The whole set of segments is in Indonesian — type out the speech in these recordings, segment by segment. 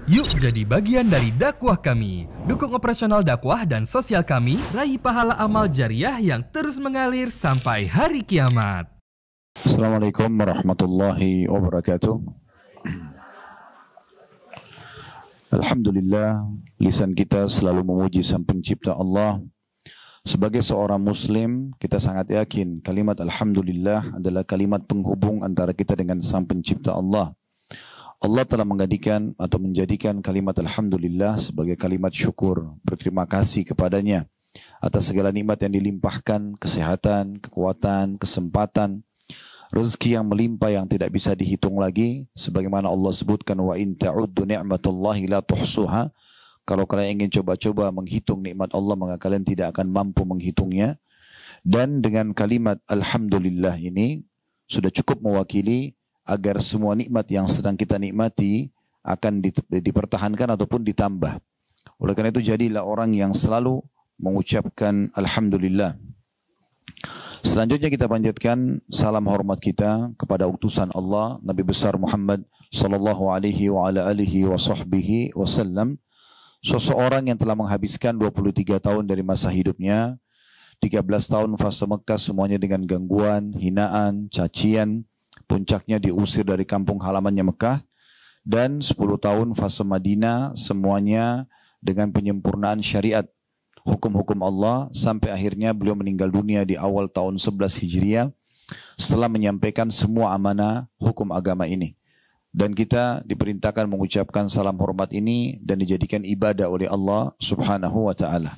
Yuk jadi bagian dari dakwah kami. Dukung operasional dakwah dan sosial kami, raih pahala amal jariah yang terus mengalir sampai hari kiamat. Assalamualaikum warahmatullahi wabarakatuh. Alhamdulillah, lisan kita selalu memuji Sang Pencipta Allah. Sebagai seorang muslim, kita sangat yakin kalimat Alhamdulillah adalah kalimat penghubung antara kita dengan Sang Pencipta Allah. Allah telah menjadikan kalimat Alhamdulillah sebagai kalimat syukur, berterima kasih kepadanya atas segala nikmat yang dilimpahkan, kesehatan, kekuatan, kesempatan, rezeki yang melimpah yang tidak bisa dihitung lagi, sebagaimana Allah sebutkan wa in ta'uddu ni'matallahi la tuhsuha. Kalau kalian ingin coba-coba menghitung nikmat Allah, maka kalian tidak akan mampu menghitungnya. Dan dengan kalimat Alhamdulillah ini sudah cukup mewakili agar semua nikmat yang sedang kita nikmati akan dipertahankan ataupun ditambah. Oleh karena itu jadilah orang yang selalu mengucapkan Alhamdulillah. Selanjutnya kita panjatkan salam hormat kita kepada utusan Allah Nabi besar Muhammad sallallahu alaihi wa ala alihi wa sahbihi wasallam, seseorang yang telah menghabiskan 23 tahun dari masa hidupnya, 13 tahun fase Mekah semuanya dengan gangguan, hinaan, cacian, puncaknya diusir dari kampung halamannya Mekah, dan 10 tahun fase Madinah semuanya dengan penyempurnaan syariat, hukum-hukum Allah, sampai akhirnya beliau meninggal dunia di awal tahun 11 Hijriah setelah menyampaikan semua amanah hukum agama ini. Dan kita diperintahkan mengucapkan salam hormat ini dan dijadikan ibadah oleh Allah subhanahu wa ta'ala.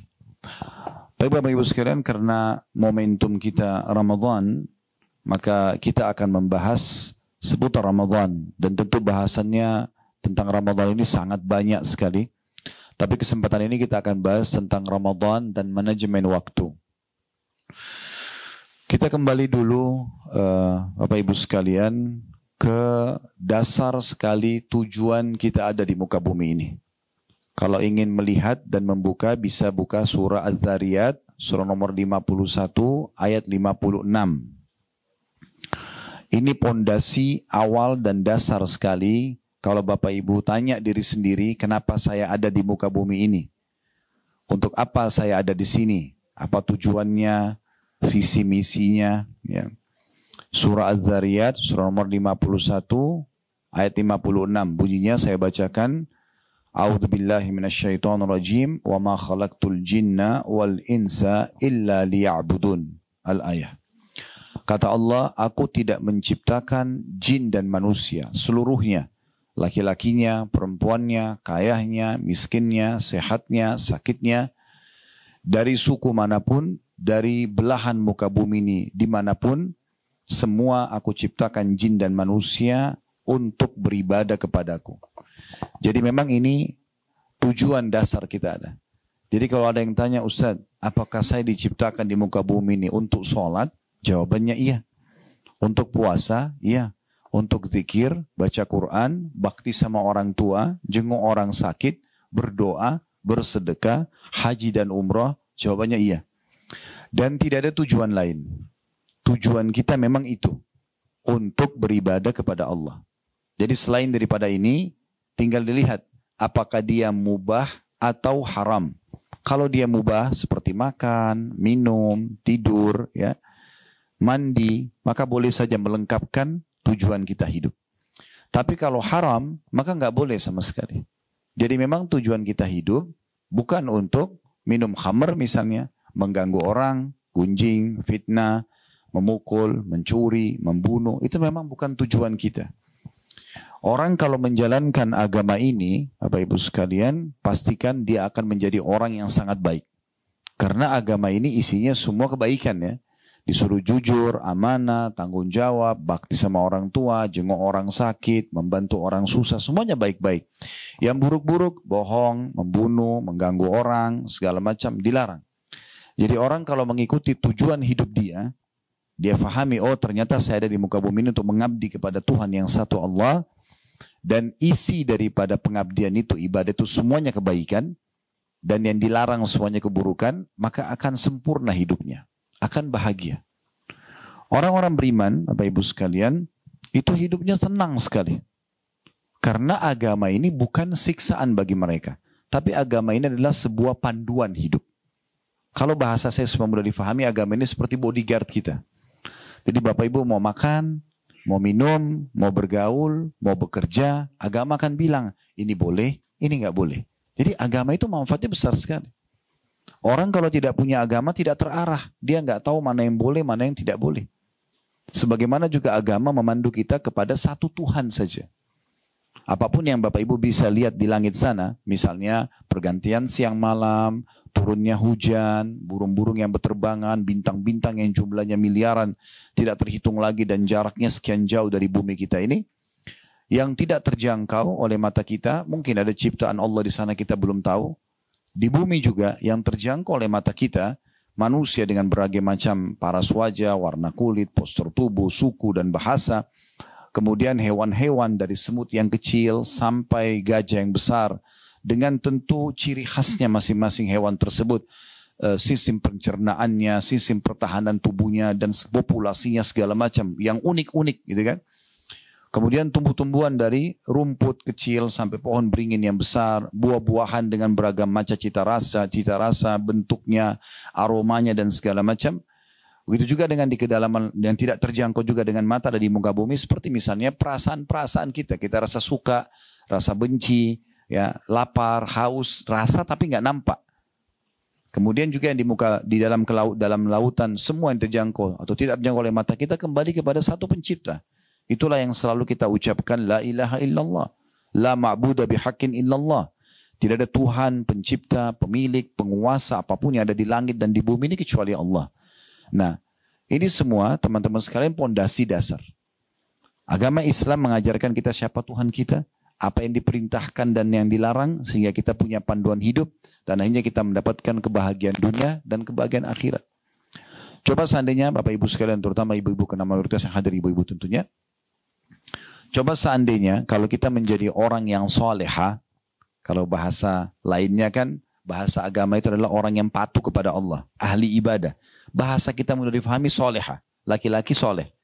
Bapak Ibu sekalian, karena momentum kita Ramadan, maka kita akan membahas seputar Ramadan. Dan tentu bahasannya tentang Ramadan ini sangat banyak sekali. Tapi kesempatan ini kita akan bahas tentang Ramadan dan manajemen waktu. Kita kembali dulu Bapak Ibu sekalian ke dasar sekali tujuan kita ada di muka bumi ini. Kalau ingin melihat dan membuka, bisa buka surah Az-Zariyat, surah nomor 51 ayat 56. Ini pondasi awal dan dasar sekali. Kalau Bapak Ibu tanya diri sendiri, kenapa saya ada di muka bumi ini? Untuk apa saya ada di sini? Apa tujuannya, visi misinya? Ya. Surah Az-Zariyat, surah nomor 51, ayat 56. Bunyinya saya bacakan. A'udzubillahi minasyaitonirrajim. Wa ma khalaqtul jinna wal insa illa liya'budun. Al-ayah. Kata Allah, aku tidak menciptakan jin dan manusia seluruhnya. Laki-lakinya, perempuannya, kayahnya, miskinnya, sehatnya, sakitnya. Dari suku manapun, dari belahan muka bumi ini, dimanapun, semua aku ciptakan jin dan manusia untuk beribadah kepadaku. Jadi memang ini tujuan dasar kita ada. Jadi kalau ada yang tanya, Ustaz, apakah saya diciptakan di muka bumi ini untuk sholat? Jawabannya iya. Untuk puasa, iya. Untuk zikir, baca Quran, bakti sama orang tua, jenguk orang sakit, berdoa, bersedekah, haji dan umrah, jawabannya iya. Dan tidak ada tujuan lain. Tujuan kita memang itu, untuk beribadah kepada Allah. Jadi selain daripada ini, tinggal dilihat apakah dia mubah atau haram. Kalau dia mubah seperti makan, minum, tidur, ya, mandi, maka boleh saja melengkapkan tujuan kita hidup. Tapi kalau haram, maka nggak boleh sama sekali. Jadi memang tujuan kita hidup bukan untuk minum khamr misalnya, mengganggu orang, gunjing, fitnah, memukul, mencuri, membunuh. Itu memang bukan tujuan kita. Orang kalau menjalankan agama ini, Bapak Ibu sekalian, pastikan dia akan menjadi orang yang sangat baik. Karena agama ini isinya semua kebaikan ya. Disuruh jujur, amanah, tanggung jawab, bakti sama orang tua, jenguk orang sakit, membantu orang susah, semuanya baik-baik. Yang buruk-buruk, bohong, membunuh, mengganggu orang, segala macam dilarang. Jadi orang kalau mengikuti tujuan hidup dia fahami, oh ternyata saya ada di muka bumi ini untuk mengabdi kepada Tuhan yang satu Allah, dan isi daripada pengabdian itu, ibadah itu semuanya kebaikan, dan yang dilarang semuanya keburukan, maka akan sempurna hidupnya. Akan bahagia. Orang-orang beriman, Bapak Ibu sekalian, itu hidupnya senang sekali. Karena agama ini bukan siksaan bagi mereka. Tapi agama ini adalah sebuah panduan hidup. Kalau bahasa saya supaya mudah difahami, agama ini seperti bodyguard kita. Jadi Bapak Ibu mau makan, mau minum, mau bergaul, mau bekerja, agama akan bilang, ini boleh, ini nggak boleh. Jadi agama itu manfaatnya besar sekali. Orang kalau tidak punya agama tidak terarah. Dia nggak tahu mana yang boleh, mana yang tidak boleh. Sebagaimana juga agama memandu kita kepada satu Tuhan saja. Apapun yang Bapak Ibu bisa lihat di langit sana, misalnya pergantian siang malam, turunnya hujan, burung-burung yang berterbangan, bintang-bintang yang jumlahnya miliaran, tidak terhitung lagi dan jaraknya sekian jauh dari bumi kita ini, yang tidak terjangkau oleh mata kita, mungkin ada ciptaan Allah di sana kita belum tahu. Di bumi juga yang terjangkau oleh mata kita, manusia dengan berbagai macam paras wajah, warna kulit, postur tubuh, suku dan bahasa. Kemudian hewan-hewan dari semut yang kecil sampai gajah yang besar. Dengan tentu ciri khasnya masing-masing hewan tersebut. Sistem pencernaannya, sistem pertahanan tubuhnya dan populasinya segala macam. Yang unik-unik gitu kan. Kemudian tumbuh-tumbuhan dari rumput kecil sampai pohon beringin yang besar. Buah-buahan dengan beragam macam cita rasa, bentuknya, aromanya dan segala macam. Begitu juga dengan di kedalaman yang tidak terjangkau juga dengan mata ada di muka bumi. Seperti misalnya perasaan-perasaan kita. Kita rasa suka, rasa benci, ya, lapar, haus, rasa tapi nggak nampak. Kemudian juga yang di dalam lautan semua yang terjangkau atau tidak terjangkau oleh mata kita kembali kepada satu pencipta. Itulah yang selalu kita ucapkan la ilaha illallah. La ma'budu bihaqqin illallah. Tidak ada Tuhan, pencipta, pemilik, penguasa apapun yang ada di langit dan di bumi ini kecuali Allah. Nah, ini semua teman-teman sekalian pondasi dasar. Agama Islam mengajarkan kita siapa Tuhan kita, apa yang diperintahkan dan yang dilarang, sehingga kita punya panduan hidup, dan akhirnya kita mendapatkan kebahagiaan dunia dan kebahagiaan akhirat. Coba seandainya Bapak Ibu sekalian, terutama ibu-ibu karena mayoritas yang hadir ibu-ibu tentunya, coba seandainya kalau kita menjadi orang yang soleha, kalau bahasa lainnya kan, bahasa agama itu adalah orang yang patuh kepada Allah, ahli ibadah. Bahasa kita mudah difahami soleha, laki-laki soleh.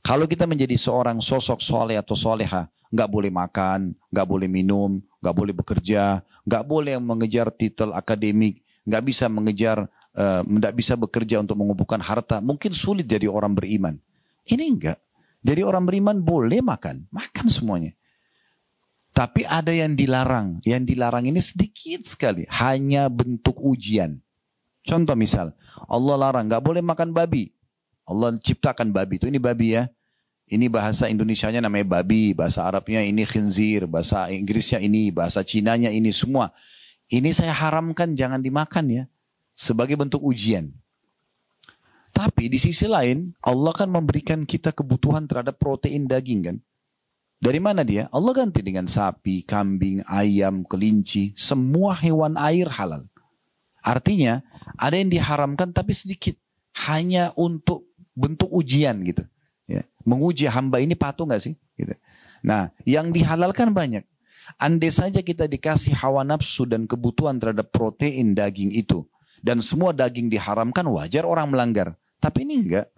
Kalau kita menjadi seorang sosok soleh atau soleha, nggak boleh makan, nggak boleh minum, nggak boleh bekerja, nggak boleh mengejar titel akademik, nggak bisa nggak bisa bekerja untuk mengumpulkan harta. Mungkin sulit jadi orang beriman. Ini enggak. Jadi orang beriman boleh makan semuanya. Tapi ada yang dilarang. Yang dilarang ini sedikit sekali, hanya bentuk ujian. Contoh misal, Allah larang nggak boleh makan babi. Allah ciptakan babi itu, ini babi ya. Ini bahasa Indonesianya namanya babi, bahasa Arabnya ini khinzir, bahasa Inggrisnya ini, bahasa Cinanya ini semua. Ini saya haramkan jangan dimakan ya, sebagai bentuk ujian. Tapi di sisi lain, Allah kan memberikan kita kebutuhan terhadap protein daging kan. Dari mana dia? Allah ganti dengan sapi, kambing, ayam, kelinci, semua hewan air halal. Artinya ada yang diharamkan tapi sedikit, hanya untuk bentuk ujian gitu. Ya. Menguji hamba ini patuh nggak sih? Gitu. Nah, yang dihalalkan banyak. Andai saja kita dikasih hawa nafsu dan kebutuhan terhadap protein daging itu, dan semua daging diharamkan, wajar orang melanggar. Tapi ini enggak.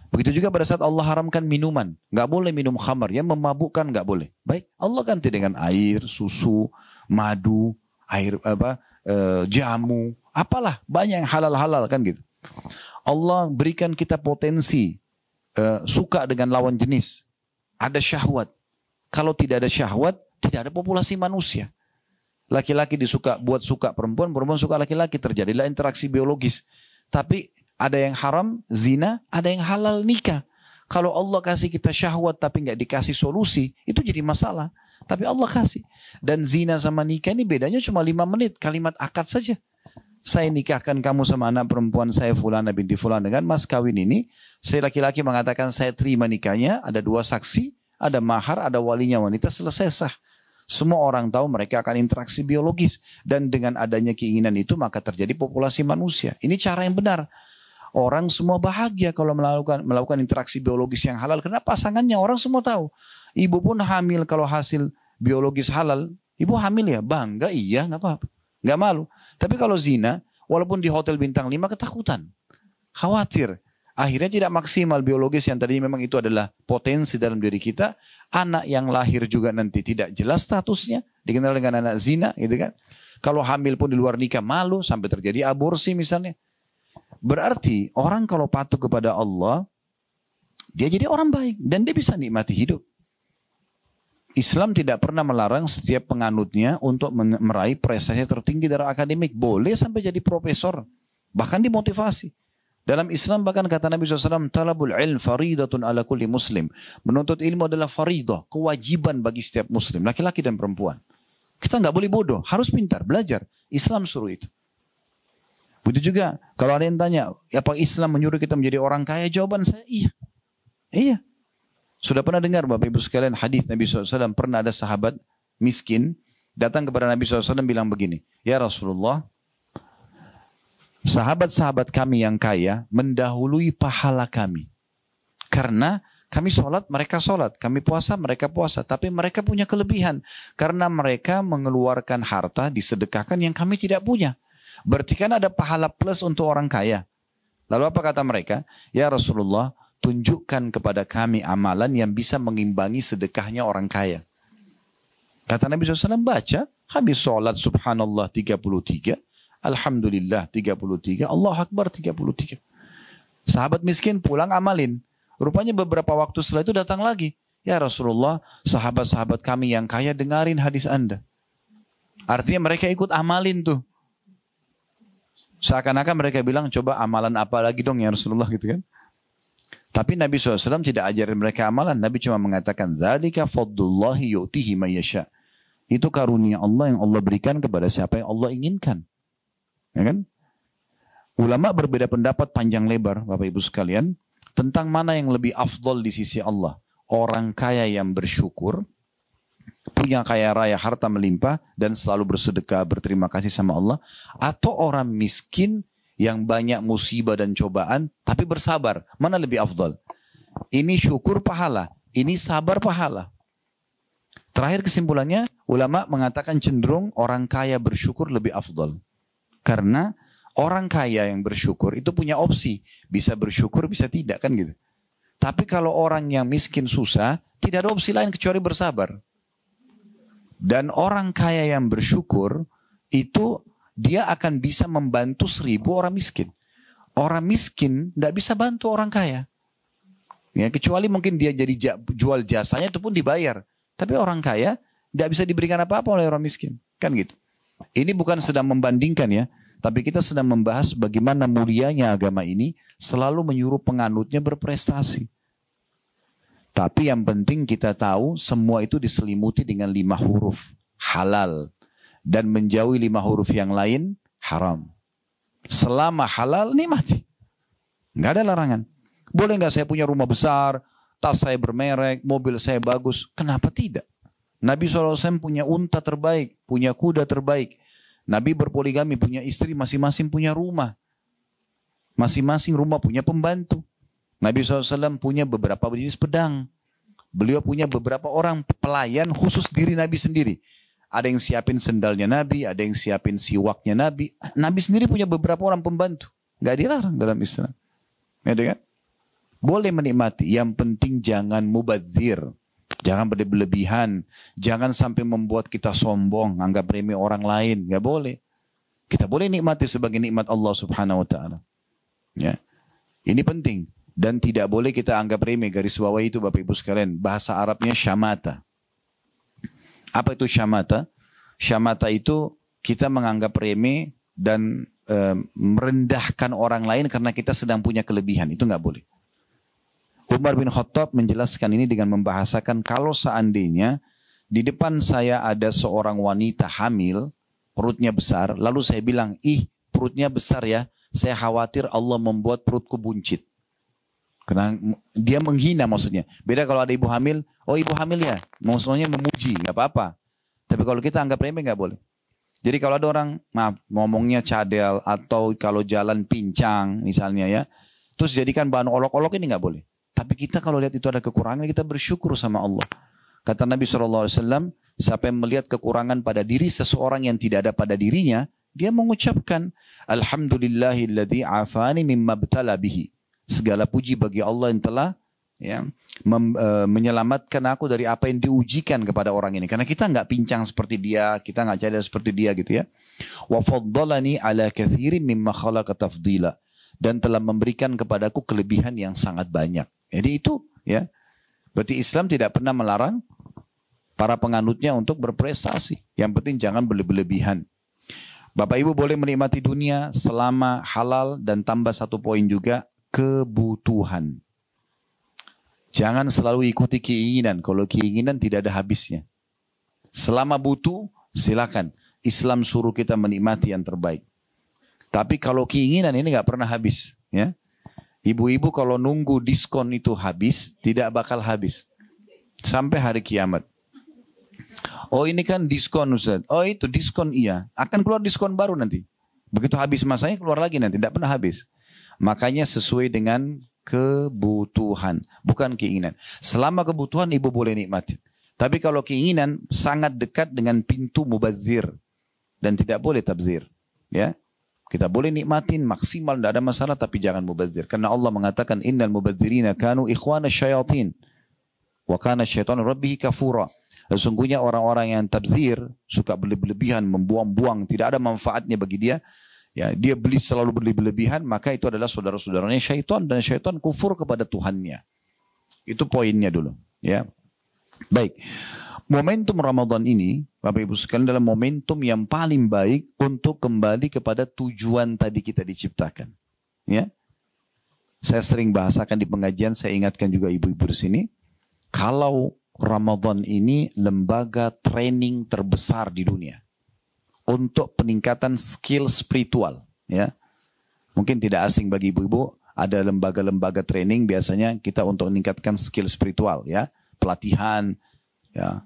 Begitu juga pada saat Allah haramkan minuman, nggak boleh minum khamar, yang memabukkan nggak boleh. Baik, Allah ganti dengan air, susu, madu, air jamu, apalah banyak yang halal-halal kan gitu. Allah berikan kita potensi suka dengan lawan jenis, ada syahwat. Kalau tidak ada syahwat, tidak ada populasi manusia. Laki-laki buat suka perempuan, perempuan suka laki-laki, terjadilah interaksi biologis. Tapi ada yang haram, zina, ada yang halal, nikah. Kalau Allah kasih kita syahwat tapi nggak dikasih solusi, itu jadi masalah. Tapi Allah kasih. Dan zina sama nikah ini bedanya cuma 5 menit. Kalimat akad saja. Saya nikahkan kamu sama anak perempuan saya Fulana binti Fulan dengan mas kawin ini. Saya laki-laki mengatakan saya terima nikahnya. Ada 2 saksi. Ada mahar, ada walinya wanita. Selesai sah. Semua orang tahu mereka akan interaksi biologis. Dan dengan adanya keinginan itu maka terjadi populasi manusia. Ini cara yang benar. Orang semua bahagia kalau melakukan interaksi biologis yang halal. Karena pasangannya orang semua tahu. Ibu pun hamil kalau hasil biologis halal. Ibu hamil ya bangga, iya nggak apa-apa. Nggak malu. Tapi kalau zina, walaupun di hotel bintang 5 ketakutan. Khawatir. Akhirnya tidak maksimal biologis yang tadi memang itu adalah potensi dalam diri kita. Anak yang lahir juga nanti tidak jelas statusnya, dikenal dengan anak zina gitu kan. Kalau hamil pun di luar nikah malu sampai terjadi aborsi misalnya. Berarti orang kalau patuh kepada Allah, dia jadi orang baik dan dia bisa nikmati hidup. Islam tidak pernah melarang setiap penganutnya untuk meraih prestasi tertinggi dari akademik. Boleh sampai jadi profesor, bahkan dimotivasi. Dalam Islam bahkan kata Nabi SAW, talabul ilm faridatun ala kulli muslim. Menuntut ilmu adalah faridah, kewajiban bagi setiap muslim, laki-laki dan perempuan. Kita nggak boleh bodoh, harus pintar, belajar. Islam suruh itu. Begitu juga, kalau ada yang tanya, apa Islam menyuruh kita menjadi orang kaya? Jawaban saya, iya. Iya. Sudah pernah dengar Bapak Ibu sekalian hadis Nabi SAW, pernah ada sahabat miskin, datang kepada Nabi SAW bilang begini, ya Rasulullah, sahabat-sahabat kami yang kaya mendahului pahala kami. Karena kami sholat, mereka sholat. Kami puasa, mereka puasa. Tapi mereka punya kelebihan. Karena mereka mengeluarkan harta, disedekahkan yang kami tidak punya. Berarti kan ada pahala plus untuk orang kaya. Lalu apa kata mereka? Ya Rasulullah, tunjukkan kepada kami amalan yang bisa mengimbangi sedekahnya orang kaya. Kata Nabi SAW, baca. Habis sholat subhanallah 33. Alhamdulillah 33, Allah Akbar 33. Sahabat miskin pulang amalin. Rupanya beberapa waktu setelah itu datang lagi. Ya Rasulullah, sahabat-sahabat kami yang kaya dengarin hadis Anda. Artinya mereka ikut amalin tuh. Seakan-akan mereka bilang, coba amalan apa lagi dong ya Rasulullah gitu kan. Tapi Nabi SAW tidak ajarin mereka amalan. Nabi cuma mengatakan, dzalika fadlullahi yu'tihi man yasha. Itu karunia Allah yang Allah berikan kepada siapa yang Allah inginkan. Ya kan? Ulama berbeda pendapat panjang lebar Bapak Ibu sekalian tentang mana yang lebih afdol di sisi Allah. Orang kaya yang bersyukur, punya kaya raya harta melimpah dan selalu bersedekah berterima kasih sama Allah, atau orang miskin yang banyak musibah dan cobaan tapi bersabar. Mana lebih afdol? Ini syukur pahala, ini sabar pahala. Terakhir kesimpulannya, ulama mengatakan cenderung orang kaya bersyukur lebih afdol. Karena orang kaya yang bersyukur itu punya opsi. Bisa bersyukur, bisa tidak kan gitu. Tapi kalau orang yang miskin susah, tidak ada opsi lain kecuali bersabar. Dan orang kaya yang bersyukur, itu dia akan bisa membantu 1000 orang miskin. Orang miskin tidak bisa bantu orang kaya. Ya, kecuali mungkin dia jadi jual jasanya itu pun dibayar. Tapi orang kaya tidak bisa diberikan apa-apa oleh orang miskin. Kan gitu. Ini bukan sedang membandingkan ya, tapi kita sedang membahas bagaimana mulianya agama ini selalu menyuruh penganutnya berprestasi. Tapi yang penting kita tahu semua itu diselimuti dengan 5 huruf halal dan menjauhi 5 huruf yang lain haram. Selama halal nikmati, nggak ada larangan. Boleh nggak saya punya rumah besar, tas saya bermerek, mobil saya bagus? Kenapa tidak? Nabi SAW punya unta terbaik, punya kuda terbaik. Nabi berpoligami, punya istri, masing-masing punya rumah. Masing-masing rumah punya pembantu. Nabi SAW punya beberapa jenis pedang. Beliau punya beberapa orang pelayan khusus diri Nabi sendiri. Ada yang siapin sendalnya Nabi, ada yang siapin siwaknya Nabi. Nabi sendiri punya beberapa orang pembantu. Gak dilarang dalam Islam. Ya, kan? Boleh menikmati, yang penting jangan mubadzir. Jangan berlebihan, jangan sampai membuat kita sombong, anggap remeh orang lain, nggak boleh. Kita boleh nikmati sebagai nikmat Allah Subhanahu Wa Taala. Ya, ini penting dan tidak boleh kita anggap remeh. Garis bawah itu Bapak Ibu sekalian, bahasa Arabnya syamata. Apa itu syamata? Syamata itu kita menganggap remeh dan merendahkan orang lain karena kita sedang punya kelebihan, itu nggak boleh. Umar bin Khattab menjelaskan ini dengan membahasakan kalau seandainya di depan saya ada seorang wanita hamil, perutnya besar, lalu saya bilang, ih perutnya besar ya, saya khawatir Allah membuat perutku buncit. Karena dia menghina maksudnya. Beda kalau ada ibu hamil, oh ibu hamil ya, maksudnya memuji, nggak apa-apa. Tapi kalau kita anggap remeh nggak boleh. Jadi kalau ada orang, maaf, ngomongnya cadel atau kalau jalan pincang misalnya ya, terus jadikan bahan olok-olok, ini nggak boleh. Tapi kita kalau lihat itu ada kekurangan, kita bersyukur sama Allah. Kata Nabi SAW, siapa yang melihat kekurangan pada diri seseorang yang tidak ada pada dirinya, dia mengucapkan, Alhamdulillahilladzi afani mimma btala bihi. segala puji bagi Allah yang telah menyelamatkan aku dari apa yang diujikan kepada orang ini. Karena kita nggak pincang seperti dia, kita nggak cerdas seperti dia gitu ya. Wa faddalani ala katsirin mimma khalaqa tafdila, dan telah memberikan kepadaku kelebihan yang sangat banyak. Jadi itu ya. Berarti Islam tidak pernah melarang para penganutnya untuk berprestasi. Yang penting jangan berlebihan. Bapak Ibu boleh menikmati dunia selama halal, dan tambah satu poin juga, kebutuhan. Jangan selalu ikuti keinginan. Kalau keinginan tidak ada habisnya. Selama butuh, silakan. Islam suruh kita menikmati yang terbaik. Tapi kalau keinginan ini nggak pernah habis. Ya. Ibu-ibu kalau nunggu diskon itu habis, tidak bakal habis. Sampai hari kiamat. Oh ini kan diskon Ustaz. Oh itu diskon iya. Akan keluar diskon baru nanti. Begitu habis masanya keluar lagi nanti. Tidak pernah habis. Makanya sesuai dengan kebutuhan. Bukan keinginan. Selama kebutuhan ibu boleh nikmati. Tapi kalau keinginan sangat dekat dengan pintu mubazir. Dan tidak boleh tabzir. Ya. Kita boleh nikmatin maksimal. Tidak ada masalah. Tapi jangan mubazir. Karena Allah mengatakan innal mubazirina kanu ikhwana syayatin. Wa kana syaitanu rabbihi kafura. Sesungguhnya orang-orang yang tabzir, suka berlebihan, membuang-buang, tidak ada manfaatnya bagi dia. Ya, dia selalu berlebihan, maka itu adalah saudara-saudaranya syaitan, dan syaitan kufur kepada Tuhannya. Itu poinnya dulu. Ya, baik. Momentum Ramadan ini, Bapak Ibu sekalian, adalah momentum yang paling baik untuk kembali kepada tujuan tadi kita diciptakan. Ya, saya sering bahasakan di pengajian, saya ingatkan juga ibu-ibu di sini. Kalau Ramadan ini lembaga training terbesar di dunia untuk peningkatan skill spiritual, ya. Mungkin tidak asing bagi ibu-ibu, ada lembaga-lembaga training biasanya kita untuk meningkatkan skill spiritual, ya, pelatihan, ya.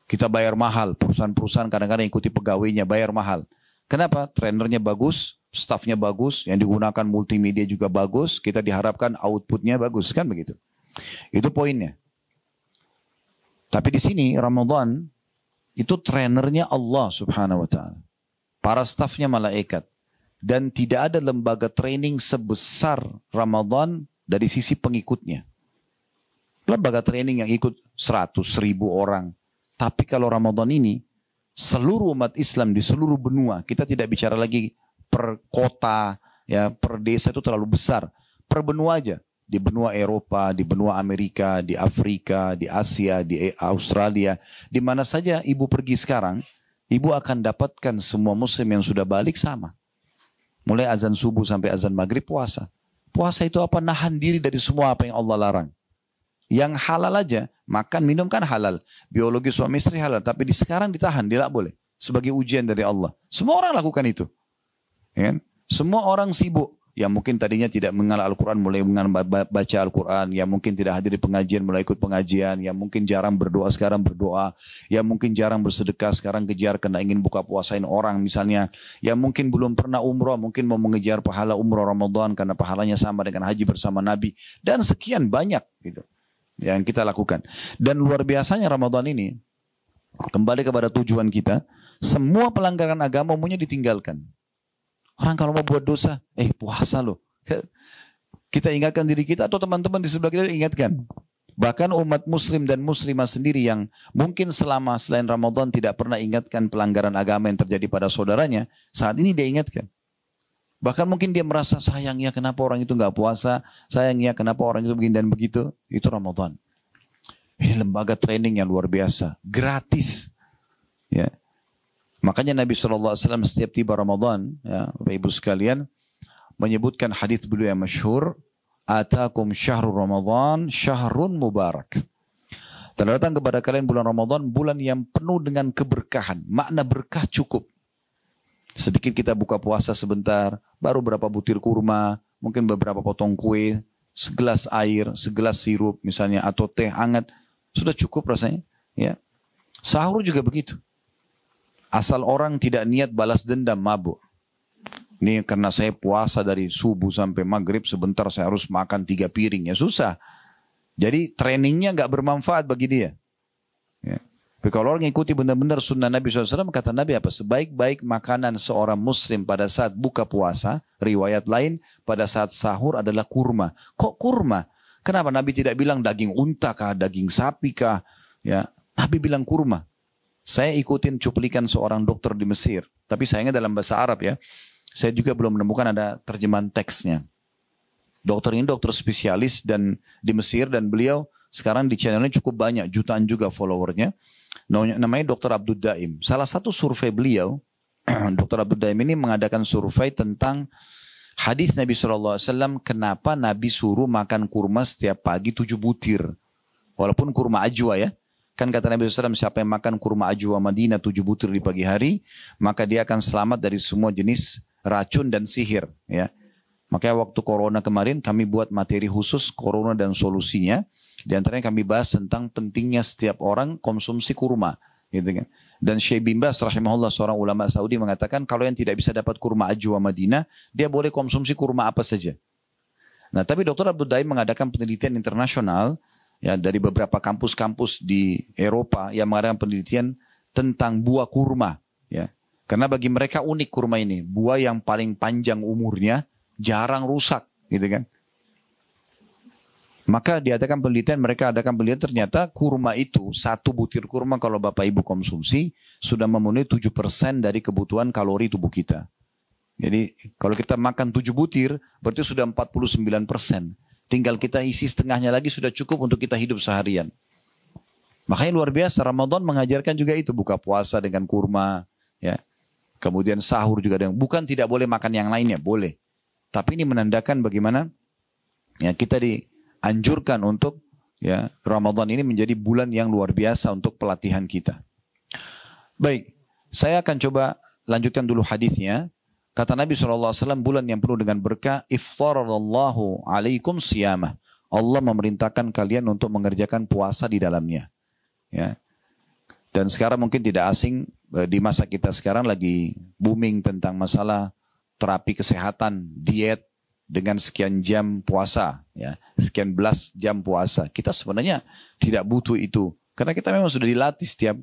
Kita bayar mahal, perusahaan-perusahaan kadang-kadang ikuti pegawainya bayar mahal. Kenapa? Trainernya bagus, staffnya bagus, yang digunakan multimedia juga bagus, kita diharapkan outputnya bagus, kan begitu. Itu poinnya. Tapi di sini Ramadan itu trainernya Allah Subhanahu wa taala. Para stafnya malaikat, dan tidak ada lembaga training sebesar Ramadan dari sisi pengikutnya. Lembaga training yang ikut 100.000 orang. Tapi kalau Ramadan ini seluruh umat Islam di seluruh benua, kita tidak bicara lagi per kota, ya, per desa, itu terlalu besar. Per benua aja. Di benua Eropa, di benua Amerika, di Afrika, di Asia, di Australia. Di mana saja ibu pergi sekarang, ibu akan dapatkan semua muslim yang sudah balik sama. Mulai azan subuh sampai azan maghrib puasa. Puasa itu apa? Nahan diri dari semua apa yang Allah larang. Yang halal aja, makan, minum kan halal. Biologi suami istri halal. Tapi sekarang ditahan, tidak boleh. Sebagai ujian dari Allah. Semua orang lakukan itu. Ya? Semua orang sibuk. Yang mungkin tadinya tidak mengenal Al-Quran mulai baca Al-Quran, yang mungkin tidak hadir di pengajian mulai ikut pengajian, yang mungkin jarang berdoa sekarang berdoa, yang mungkin jarang bersedekah sekarang kejar karena ingin buka puasain orang misalnya, yang mungkin belum pernah umroh mungkin mau mengejar pahala umroh Ramadan karena pahalanya sama dengan haji bersama Nabi, dan sekian banyak gitu yang kita lakukan. Dan luar biasanya Ramadan ini, kembali kepada tujuan kita, semua pelanggaran agama umumnya ditinggalkan. Orang kalau mau buat dosa, puasa loh. Kita ingatkan diri kita atau teman-teman di sebelah kita ingatkan. Bahkan umat muslim dan muslimah sendiri yang mungkin selain Ramadan tidak pernah ingatkan pelanggaran agama yang terjadi pada saudaranya, saat ini dia ingatkan. Bahkan mungkin dia merasa sayangnya kenapa orang itu nggak puasa, sayangnya kenapa orang itu begini dan begitu. Itu Ramadan. Ini lembaga training yang luar biasa, gratis. Ya. Makanya Nabi SAW setiap tiba Ramadan, ya, Bapak Ibu sekalian, menyebutkan hadis beliau yang masyhur, Atakum syahrul Ramadan, syahrun mubarak. Telah datang kepada kalian bulan Ramadan, bulan yang penuh dengan keberkahan. Makna berkah cukup. Sedikit kita buka puasa sebentar, baru berapa butir kurma, mungkin beberapa potong kue, segelas air, segelas sirup misalnya, atau teh hangat, sudah cukup rasanya. Ya. Sahur juga begitu. Asal orang tidak niat balas dendam, mabuk. Ini karena saya puasa dari subuh sampai maghrib, sebentar saya harus makan 3 piring. Ya susah. Jadi trainingnya gak bermanfaat bagi dia. Ya. Tapi kalau orang ikuti benar-benar sunnah Nabi SAW, kata Nabi apa? Sebaik-baik makanan seorang muslim pada saat buka puasa, riwayat lain pada saat sahur adalah kurma. Kok kurma? Kenapa Nabi tidak bilang daging unta kah, daging sapi kah? Ya, Nabi bilang kurma. Saya ikutin cuplikan seorang dokter di Mesir, tapi sayangnya dalam bahasa Arab ya. Saya juga belum menemukan ada terjemahan teksnya. Dokter ini dokter spesialis dan di Mesir, dan beliau sekarang di channelnya cukup banyak, jutaan juga followernya. Namanya Dr. Abdul Daim. Salah satu survei beliau, Dr. Abdul Daim ini mengadakan survei tentang hadis Nabi SAW, kenapa Nabi suruh makan kurma setiap pagi 7 butir. Walaupun kurma ajwa ya. Kan kata Nabi SAW, siapa yang makan kurma ajwa Madinah 7 butir di pagi hari, maka dia akan selamat dari semua jenis racun dan sihir. Ya. Makanya waktu corona kemarin kami buat materi khusus corona dan solusinya. Di antaranya kami bahas tentang pentingnya setiap orang konsumsi kurma, gitu kan. Dan Syekh bin Baz rahimahullah, seorang ulama Saudi, mengatakan kalau yang tidak bisa dapat kurma ajwa Madinah, dia boleh konsumsi kurma apa saja. Nah, tapi Dr. Abdul Daim mengadakan penelitian internasional ya dari beberapa kampus-kampus di Eropa yang mengadakan penelitian tentang buah kurma, ya. Karena bagi mereka unik kurma ini, buah yang paling panjang umurnya, jarang rusak, gitu kan. Maka mereka adakan penelitian, ternyata kurma itu, 1 butir kurma kalau Bapak Ibu konsumsi, sudah memenuhi 7% dari kebutuhan kalori tubuh kita. Jadi kalau kita makan 7 butir, berarti sudah 49%. Tinggal kita isi setengahnya lagi sudah cukup untuk kita hidup seharian. Makanya luar biasa, Ramadan mengajarkan juga itu, buka puasa dengan kurma, ya. Kemudian sahur juga dengan, bukan tidak boleh makan yang lainnya, boleh. Tapi ini menandakan bagaimana ya kita dianjurkan untuk ya Ramadan ini menjadi bulan yang luar biasa untuk pelatihan kita. Baik, saya akan coba lanjutkan dulu hadisnya. Kata Nabi SAW, bulan yang penuh dengan berkah, iftarallahu alaikum siyamah. Allah memerintahkan kalian untuk mengerjakan puasa di dalamnya. Ya. Dan sekarang mungkin tidak asing, di masa kita sekarang lagi booming tentang masalah terapi kesehatan, diet dengan sekian jam puasa, ya, sekian belas jam puasa. Kita sebenarnya tidak butuh itu, karena kita memang sudah dilatih setiap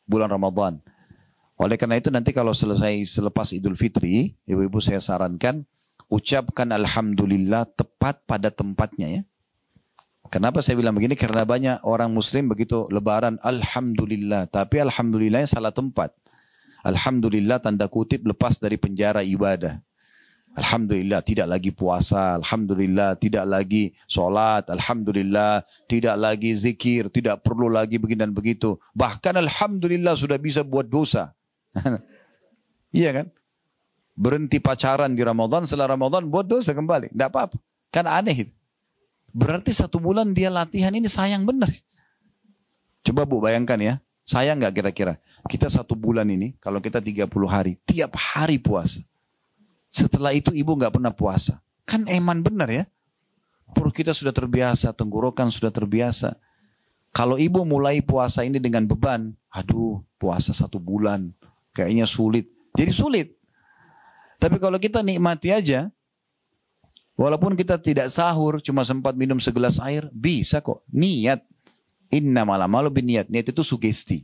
bulan Ramadan. Oleh karena itu nanti kalau selepas Idul Fitri, ibu-ibu saya sarankan ucapkan Alhamdulillah tepat pada tempatnya, ya. Kenapa saya bilang begini? Karena banyak orang Muslim begitu Lebaran Alhamdulillah, tapi Alhamdulillahnya salah tempat. Alhamdulillah tanda kutip lepas dari penjara ibadah. Alhamdulillah tidak lagi puasa, Alhamdulillah tidak lagi sholat, Alhamdulillah tidak lagi zikir, tidak perlu lagi begini dan begitu. Bahkan Alhamdulillah sudah bisa buat dosa. Iya kan? Berhenti pacaran di Ramadan, setelah Ramadan buat dosa kembali. Tidak apa-apa. Kan aneh itu. Berarti 1 bulan dia latihan ini sayang benar. Coba Bu bayangkan ya. Sayang nggak kira-kira? Kita 1 bulan ini, kalau kita 30 hari, tiap hari puasa. Setelah itu ibu nggak pernah puasa. Kan eman benar ya. Perut kita sudah terbiasa, tenggorokan sudah terbiasa. Kalau ibu mulai puasa ini dengan beban, aduh puasa 1 bulan, kayaknya sulit. Jadi sulit. Tapi kalau kita nikmati aja, walaupun kita tidak sahur, cuma sempat minum segelas air, bisa kok. Niat. Innamal a'malu binniyat. Niat itu sugesti.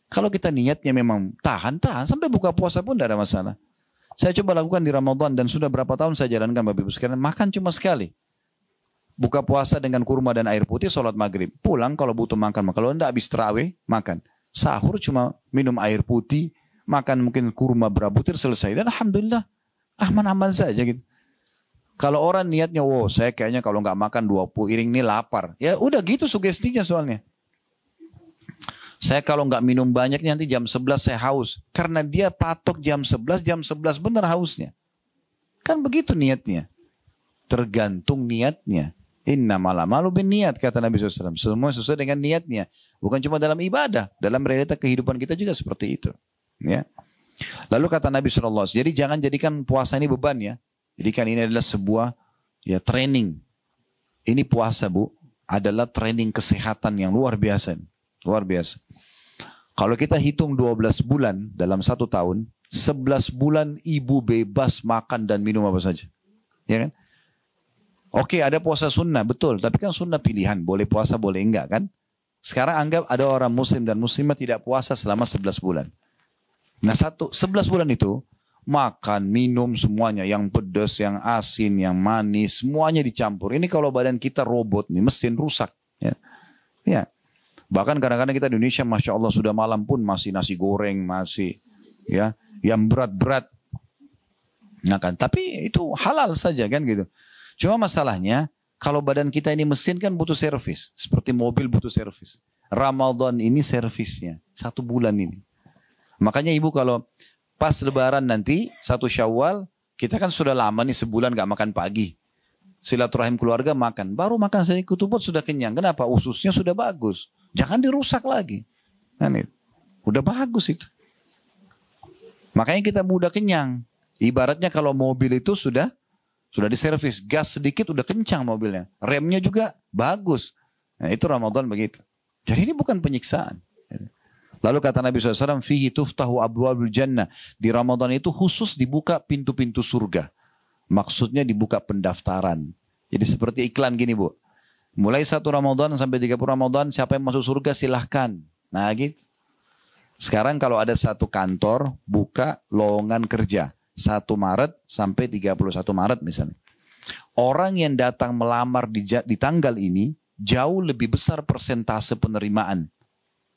Kalau kita niatnya memang tahan sampai buka puasa pun tidak ada masalah. Saya coba lakukan di Ramadan dan sudah berapa tahun saya jalankan Bapak Ibu sekalian, makan cuma sekali. Buka puasa dengan kurma dan air putih, sholat maghrib. Pulang kalau butuh makan. Kalau tidak habis terawih, makan. Sahur cuma minum air putih, makan mungkin kurma berapa butir, selesai. Dan Alhamdulillah, aman-aman saja gitu. Kalau orang niatnya, wow saya kayaknya kalau nggak makan 20 piring ini lapar. Ya udah gitu sugestinya soalnya. Saya kalau nggak minum banyak nanti jam 11 saya haus. Karena dia patok jam 11 benar hausnya. Kan begitu niatnya. Tergantung niatnya. Innamal a'malu binniyat kata Nabi SAW. Semua sesuai dengan niatnya. Bukan cuma dalam ibadah. Dalam realita kehidupan kita juga seperti itu. Ya. Lalu kata Nabi SAW. Jadi jangan jadikan puasa ini beban ya. Jadikan ini adalah sebuah ya training. Ini puasa Bu. Adalah training kesehatan yang luar biasa. Luar biasa. Kalau kita hitung 12 bulan dalam 1 tahun, 11 bulan ibu bebas makan dan minum apa saja. Ya kan? Oke ada puasa sunnah, betul. Tapi kan sunnah pilihan. Boleh puasa, boleh enggak kan? Sekarang anggap ada orang muslim dan muslimah tidak puasa selama 11 bulan. Nah 11 bulan itu makan, minum semuanya. Yang pedas, yang asin, yang manis, semuanya dicampur. Ini kalau badan kita robot nih, mesin rusak. Ya. Ya. Bahkan kadang-kadang kita di Indonesia Masya Allah sudah malam pun masih nasi goreng, masih ya yang berat-berat. Nah kan, tapi itu halal saja kan gitu. Cuma masalahnya kalau badan kita ini mesin kan butuh servis. Seperti mobil butuh servis. Ramadan ini servisnya 1 bulan ini. Makanya ibu kalau pas lebaran nanti 1 Syawal kita kan sudah lama nih sebulan gak makan pagi. Silaturahim keluarga makan. Baru makan sedikit ketuput sudah kenyang. Kenapa? Ususnya sudah bagus. Jangan dirusak lagi. Kan itu. Udah bagus itu. Makanya kita mudah kenyang. Ibaratnya kalau mobil itu sudah diservis, gas sedikit udah kencang mobilnya. Remnya juga bagus. Nah itu Ramadan begitu. Jadi ini bukan penyiksaan. Lalu kata Nabi SAW, fihi tuftahu abwabul jannah. Di Ramadan itu khusus dibuka pintu-pintu surga. Maksudnya dibuka pendaftaran. Jadi seperti iklan gini bu. Mulai 1 Ramadan sampai 30 Ramadan, siapa yang masuk surga silahkan. Nah gitu. Sekarang kalau ada satu kantor, buka lowongan kerja. 1 Maret sampai 31 Maret misalnya. Orang yang datang melamar di tanggal ini jauh lebih besar persentase penerimaan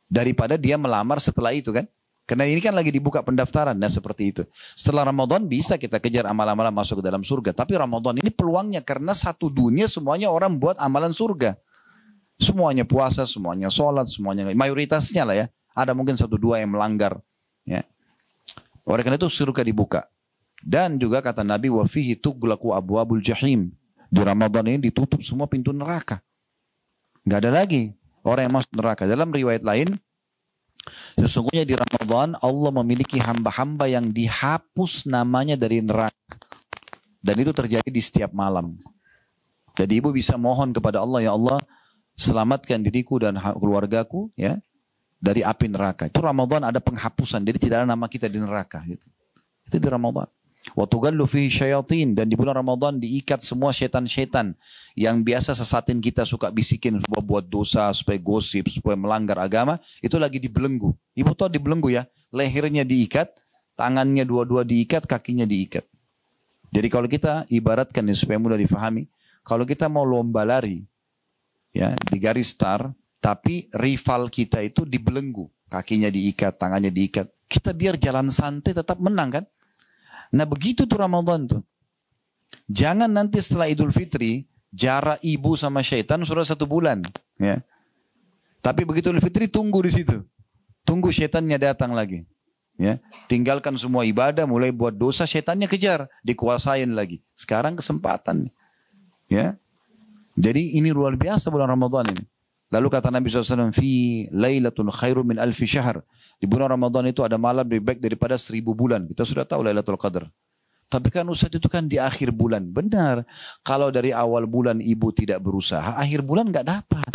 daripada dia melamar setelah itu kan. Karena ini kan lagi dibuka pendaftaran dan seperti itu. Setelah Ramadan bisa kita kejar amal-amalan masuk ke dalam surga. Tapi Ramadan ini peluangnya karena satu dunia semuanya orang buat amalan surga. Semuanya puasa, semuanya sholat, semuanya mayoritasnya lah ya. Ada mungkin 1-2 yang melanggar. Ya. Oleh karena itu surga dibuka. Dan juga kata Nabi wa fihi tughlaqu abwabul jahim. Di Ramadan ini ditutup semua pintu neraka. Enggak ada lagi orang yang masuk neraka. Dalam riwayat lain, sesungguhnya di Ramadan Allah memiliki hamba-hamba yang dihapus namanya dari neraka. Dan itu terjadi di setiap malam. Jadi ibu bisa mohon kepada Allah, ya Allah, selamatkan diriku dan keluargaku ya dari api neraka. Itu Ramadan ada penghapusan. Jadi tidak ada nama kita di neraka. Gitu. Itu di Ramadan. Wa tughallu fihi syayatin, dan di bulan Ramadan diikat semua setan-setan yang biasa sesatin kita, suka bisikin supaya buat dosa, supaya gosip, supaya melanggar agama, itu lagi dibelenggu. Ibu tahu dibelenggu ya, lehernya diikat, tangannya dua-dua diikat, kakinya diikat. Jadi kalau kita ibaratkan ini supaya mudah difahami, kalau kita mau lomba lari ya di garis start, tapi rival kita itu dibelenggu, kakinya diikat, tangannya diikat, kita biar jalan santai tetap menang kan? Nah begitu tuh Ramadan tuh. Jangan nanti setelah Idul Fitri jarak ibu sama syaitan sudah 1 bulan, ya. Tapi begitu Idul Fitri tunggu di situ, tunggu syaitannya datang lagi, ya. Tinggalkan semua ibadah, mulai buat dosa, syaitannya kejar, dikuasain lagi. Sekarang kesempatan, ya. Jadi ini luar biasa bulan Ramadan ini. Lalu kata Nabi SAW, fi lailatun khairu min alfi syahr. Di bulan Ramadan itu ada malam lebih baik daripada 1000 bulan. Kita sudah tahu Lailatul Qadar. Tapi kan Ustaz itu kan di akhir bulan. Benar. Kalau dari awal bulan ibu tidak berusaha, akhir bulan nggak dapat.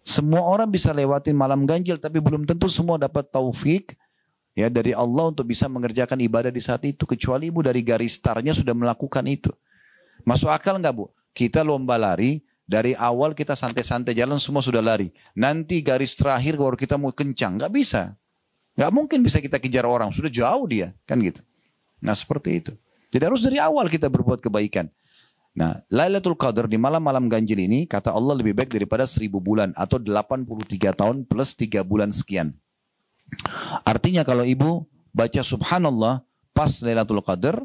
Semua orang bisa lewatin malam ganjil, tapi belum tentu semua dapat taufik ya dari Allah untuk bisa mengerjakan ibadah di saat itu. Kecuali ibu dari garis startnya sudah melakukan itu. Masuk akal nggak bu? Kita lomba lari. Dari awal kita santai-santai jalan semua sudah lari. Nanti garis terakhir baru kita mau kencang. Nggak bisa. Nggak mungkin bisa kita kejar orang. Sudah jauh dia. Kan gitu. Nah seperti itu. Jadi harus dari awal kita berbuat kebaikan. Nah Lailatul Qadar di malam-malam ganjil ini kata Allah lebih baik daripada 1000 bulan. Atau 83 tahun plus 3 bulan sekian. Artinya kalau ibu baca subhanallah pas Lailatul Qadar,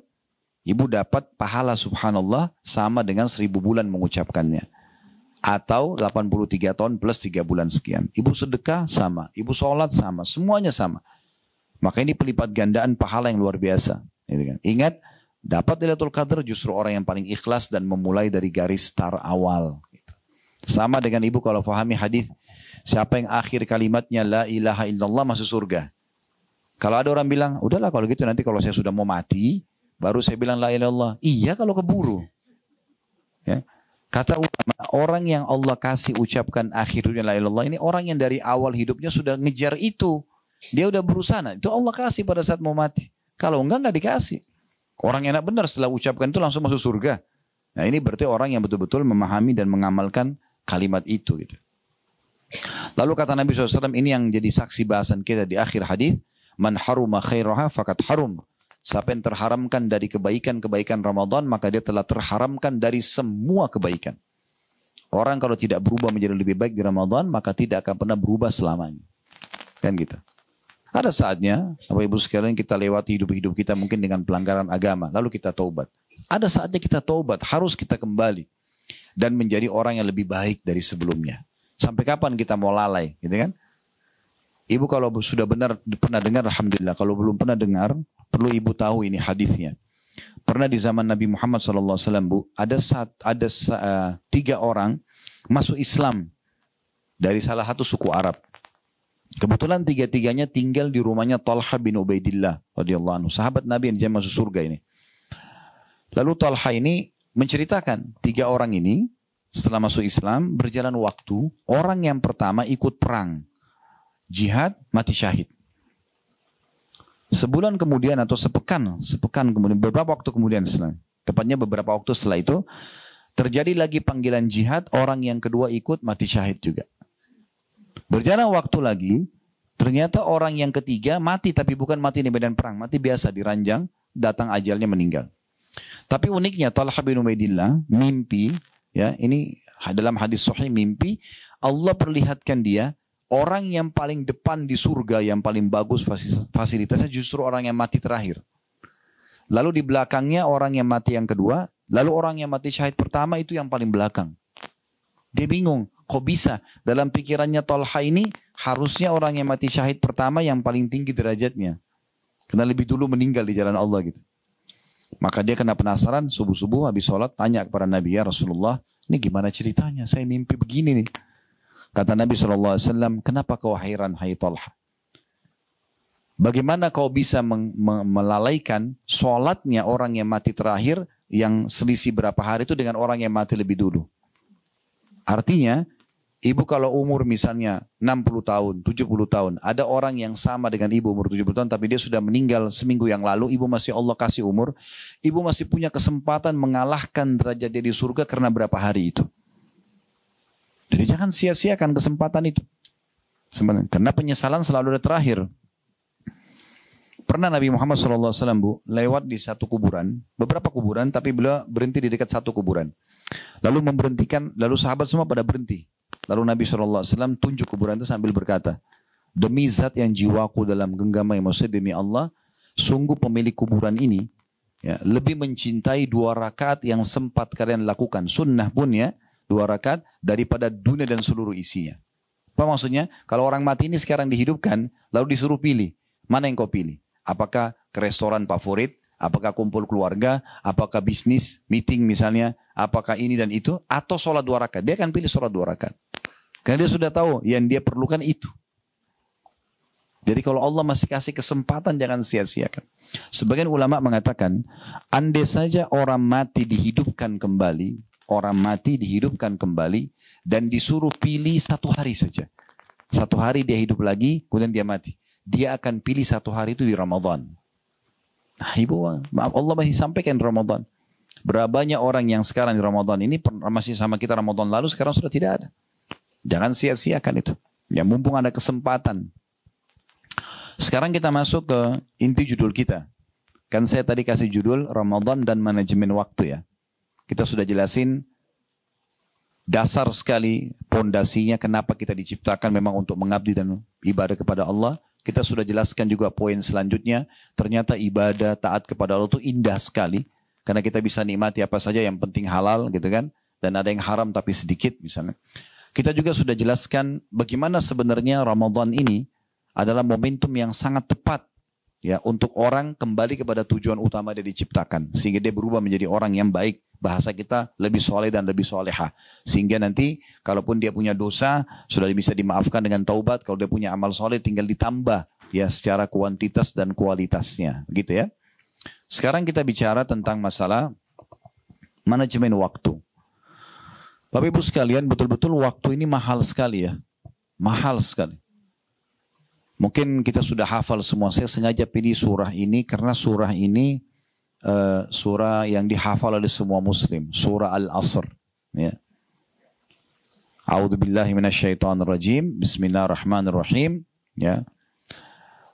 ibu dapat pahala subhanallah sama dengan 1000 bulan mengucapkannya. Atau 83 tahun plus 3 bulan sekian. Ibu sedekah sama, ibu sholat sama, semuanya sama. Maka ini pelipat gandaan pahala yang luar biasa. Ingat, dapat Lailatul Qadar justru orang yang paling ikhlas dan memulai dari garis start awal. Sama dengan ibu kalau fahami hadis, siapa yang akhir kalimatnya la ilaha illallah masuk surga. Kalau ada orang bilang, udahlah kalau gitu nanti kalau saya sudah mau mati, baru saya bilang la ilaha illallah. Iya kalau keburu. Ya. Kata ulama, orang yang Allah kasih ucapkan akhirnya la ilaha illallah ini orang yang dari awal hidupnya sudah ngejar itu. Dia udah berusaha. Itu Allah kasih pada saat mau mati. Kalau enggak dikasih. Orang enak benar setelah ucapkan itu langsung masuk surga. Nah ini berarti orang yang betul-betul memahami dan mengamalkan kalimat itu gitu. Lalu kata Nabi SAW, ini yang jadi saksi bahasan kita di akhir hadis, man haruma khairaha fakat harum. Siapa yang terharamkan dari kebaikan-kebaikan Ramadan, maka dia telah terharamkan dari semua kebaikan. Orang kalau tidak berubah menjadi lebih baik di Ramadan, maka tidak akan pernah berubah selamanya. Kan gitu. Ada saatnya, Bapak Ibu sekalian, kita lewati hidup-hidup kita mungkin dengan pelanggaran agama, lalu kita taubat. Ada saatnya kita taubat, harus kita kembali dan menjadi orang yang lebih baik dari sebelumnya. Sampai kapan kita mau lalai, gitu kan? Ibu kalau sudah benar pernah dengar, alhamdulillah. Kalau belum pernah dengar, perlu ibu tahu ini hadisnya. Pernah di zaman Nabi Muhammad SAW, Bu, ada 3 orang masuk Islam dari salah satu suku Arab. Kebetulan 3-tiganya tinggal di rumahnya Talha bin Ubaidillah radhiyallahu anhu, sahabat Nabi yang masuk surga ini. Lalu Talha ini menceritakan 3 orang ini setelah masuk Islam berjalan waktu, orang yang pertama ikut perang, jihad, mati syahid. Sebulan kemudian atau sepekan kemudian, beberapa waktu kemudian tepatnya beberapa waktu setelah itu, terjadi lagi panggilan jihad, orang yang kedua ikut mati syahid juga. Berjalan waktu lagi, ternyata orang yang ketiga mati, tapi bukan mati di medan perang, mati biasa di ranjang, datang ajalnya meninggal. Tapi uniknya Talha bin Ubaidillah mimpi, ya ini dalam hadis sahih mimpi, Allah perlihatkan dia orang yang paling depan di surga, yang paling bagus fasilitasnya justru orang yang mati terakhir. Lalu di belakangnya orang yang mati yang kedua, lalu orang yang mati syahid pertama itu yang paling belakang. Dia bingung, kok bisa? Dalam pikirannya Talha ini harusnya orang yang mati syahid pertama yang paling tinggi derajatnya. Karena lebih dulu meninggal di jalan Allah gitu. Maka dia kena penasaran, subuh-subuh habis sholat tanya kepada Nabi, ya Rasulullah, ini gimana ceritanya? Saya mimpi begini nih. Kata Nabi SAW, kenapa kau hairan hai Talha? Bagaimana kau bisa melalaikan sholatnya orang yang mati terakhir yang selisih berapa hari itu dengan orang yang mati lebih dulu? Artinya, ibu kalau umur misalnya 60 tahun, 70 tahun, ada orang yang sama dengan ibu umur 70 tahun, tapi dia sudah meninggal seminggu yang lalu, ibu masih Allah kasih umur, ibu masih punya kesempatan mengalahkan derajat dia di surga karena berapa hari itu. Jadi jangan sia-siakan kesempatan itu. Sebenarnya, karena penyesalan selalu ada terakhir. Pernah Nabi Muhammad SAW, Bu, lewat di satu kuburan, beberapa kuburan, tapi beliau berhenti di dekat satu kuburan. Lalu lalu sahabat semua pada berhenti. Lalu Nabi SAW tunjuk kuburan itu sambil berkata, demi zat yang jiwaku dalam genggaman, maksudnya demi Allah, sungguh pemilik kuburan ini ya, lebih mencintai 2 rakaat yang sempat kalian lakukan, sunnah pun ya, 2 rakaat daripada dunia dan seluruh isinya. Apa maksudnya? Kalau orang mati ini sekarang dihidupkan, lalu disuruh pilih, mana yang kau pilih? Apakah ke restoran favorit? Apakah kumpul keluarga? Apakah bisnis, meeting misalnya? Apakah ini dan itu? Atau sholat 2 rakaat? Dia akan pilih sholat 2 rakaat. Karena dia sudah tahu yang dia perlukan itu. Jadi kalau Allah masih kasih kesempatan, jangan sia-siakan. Sebagian ulama mengatakan, andai saja orang mati dihidupkan kembali, dan disuruh pilih 1 hari saja. 1 hari dia hidup lagi, kemudian dia mati. Dia akan pilih 1 hari itu di Ramadan. Nah ibu, maaf Allah masih sampaikan Ramadan. Berapa banyak orang yang sekarang di Ramadan ini masih sama kita Ramadan lalu, sekarang sudah tidak ada. Jangan sia-siakan itu. Ya mumpung ada kesempatan. Sekarang kita masuk ke inti judul kita. Kan saya tadi kasih judul Ramadan dan manajemen waktu ya. Kita sudah jelasin dasar sekali pondasinya kenapa kita diciptakan memang untuk mengabdi dan ibadah kepada Allah. Kita sudah jelaskan juga poin selanjutnya. Ternyata ibadah taat kepada Allah itu indah sekali. Karena kita bisa nikmati apa saja yang penting halal gitu kan. Dan ada yang haram tapi sedikit misalnya. Kita juga sudah jelaskan bagaimana sebenarnya Ramadan ini adalah momentum yang sangat tepat. Ya, untuk orang kembali kepada tujuan utama dia diciptakan. Sehingga dia berubah menjadi orang yang baik. Bahasa kita lebih soleh dan lebih soleha. Sehingga nanti kalaupun dia punya dosa sudah bisa dimaafkan dengan taubat. Kalau dia punya amal soleh tinggal ditambah ya secara kuantitas dan kualitasnya. Gitu ya. Sekarang kita bicara tentang masalah manajemen waktu. Bapak Ibu sekalian, betul-betul waktu ini mahal sekali ya. Mahal sekali. Mungkin kita sudah hafal semua. Saya sengaja pilih surah ini karena surah ini surah yang dihafal oleh semua muslim. Surah Al-Asr. Ya. A'udzubillahi minasyaitonirrajim. Bismillahirrahmanirrahim. Ya.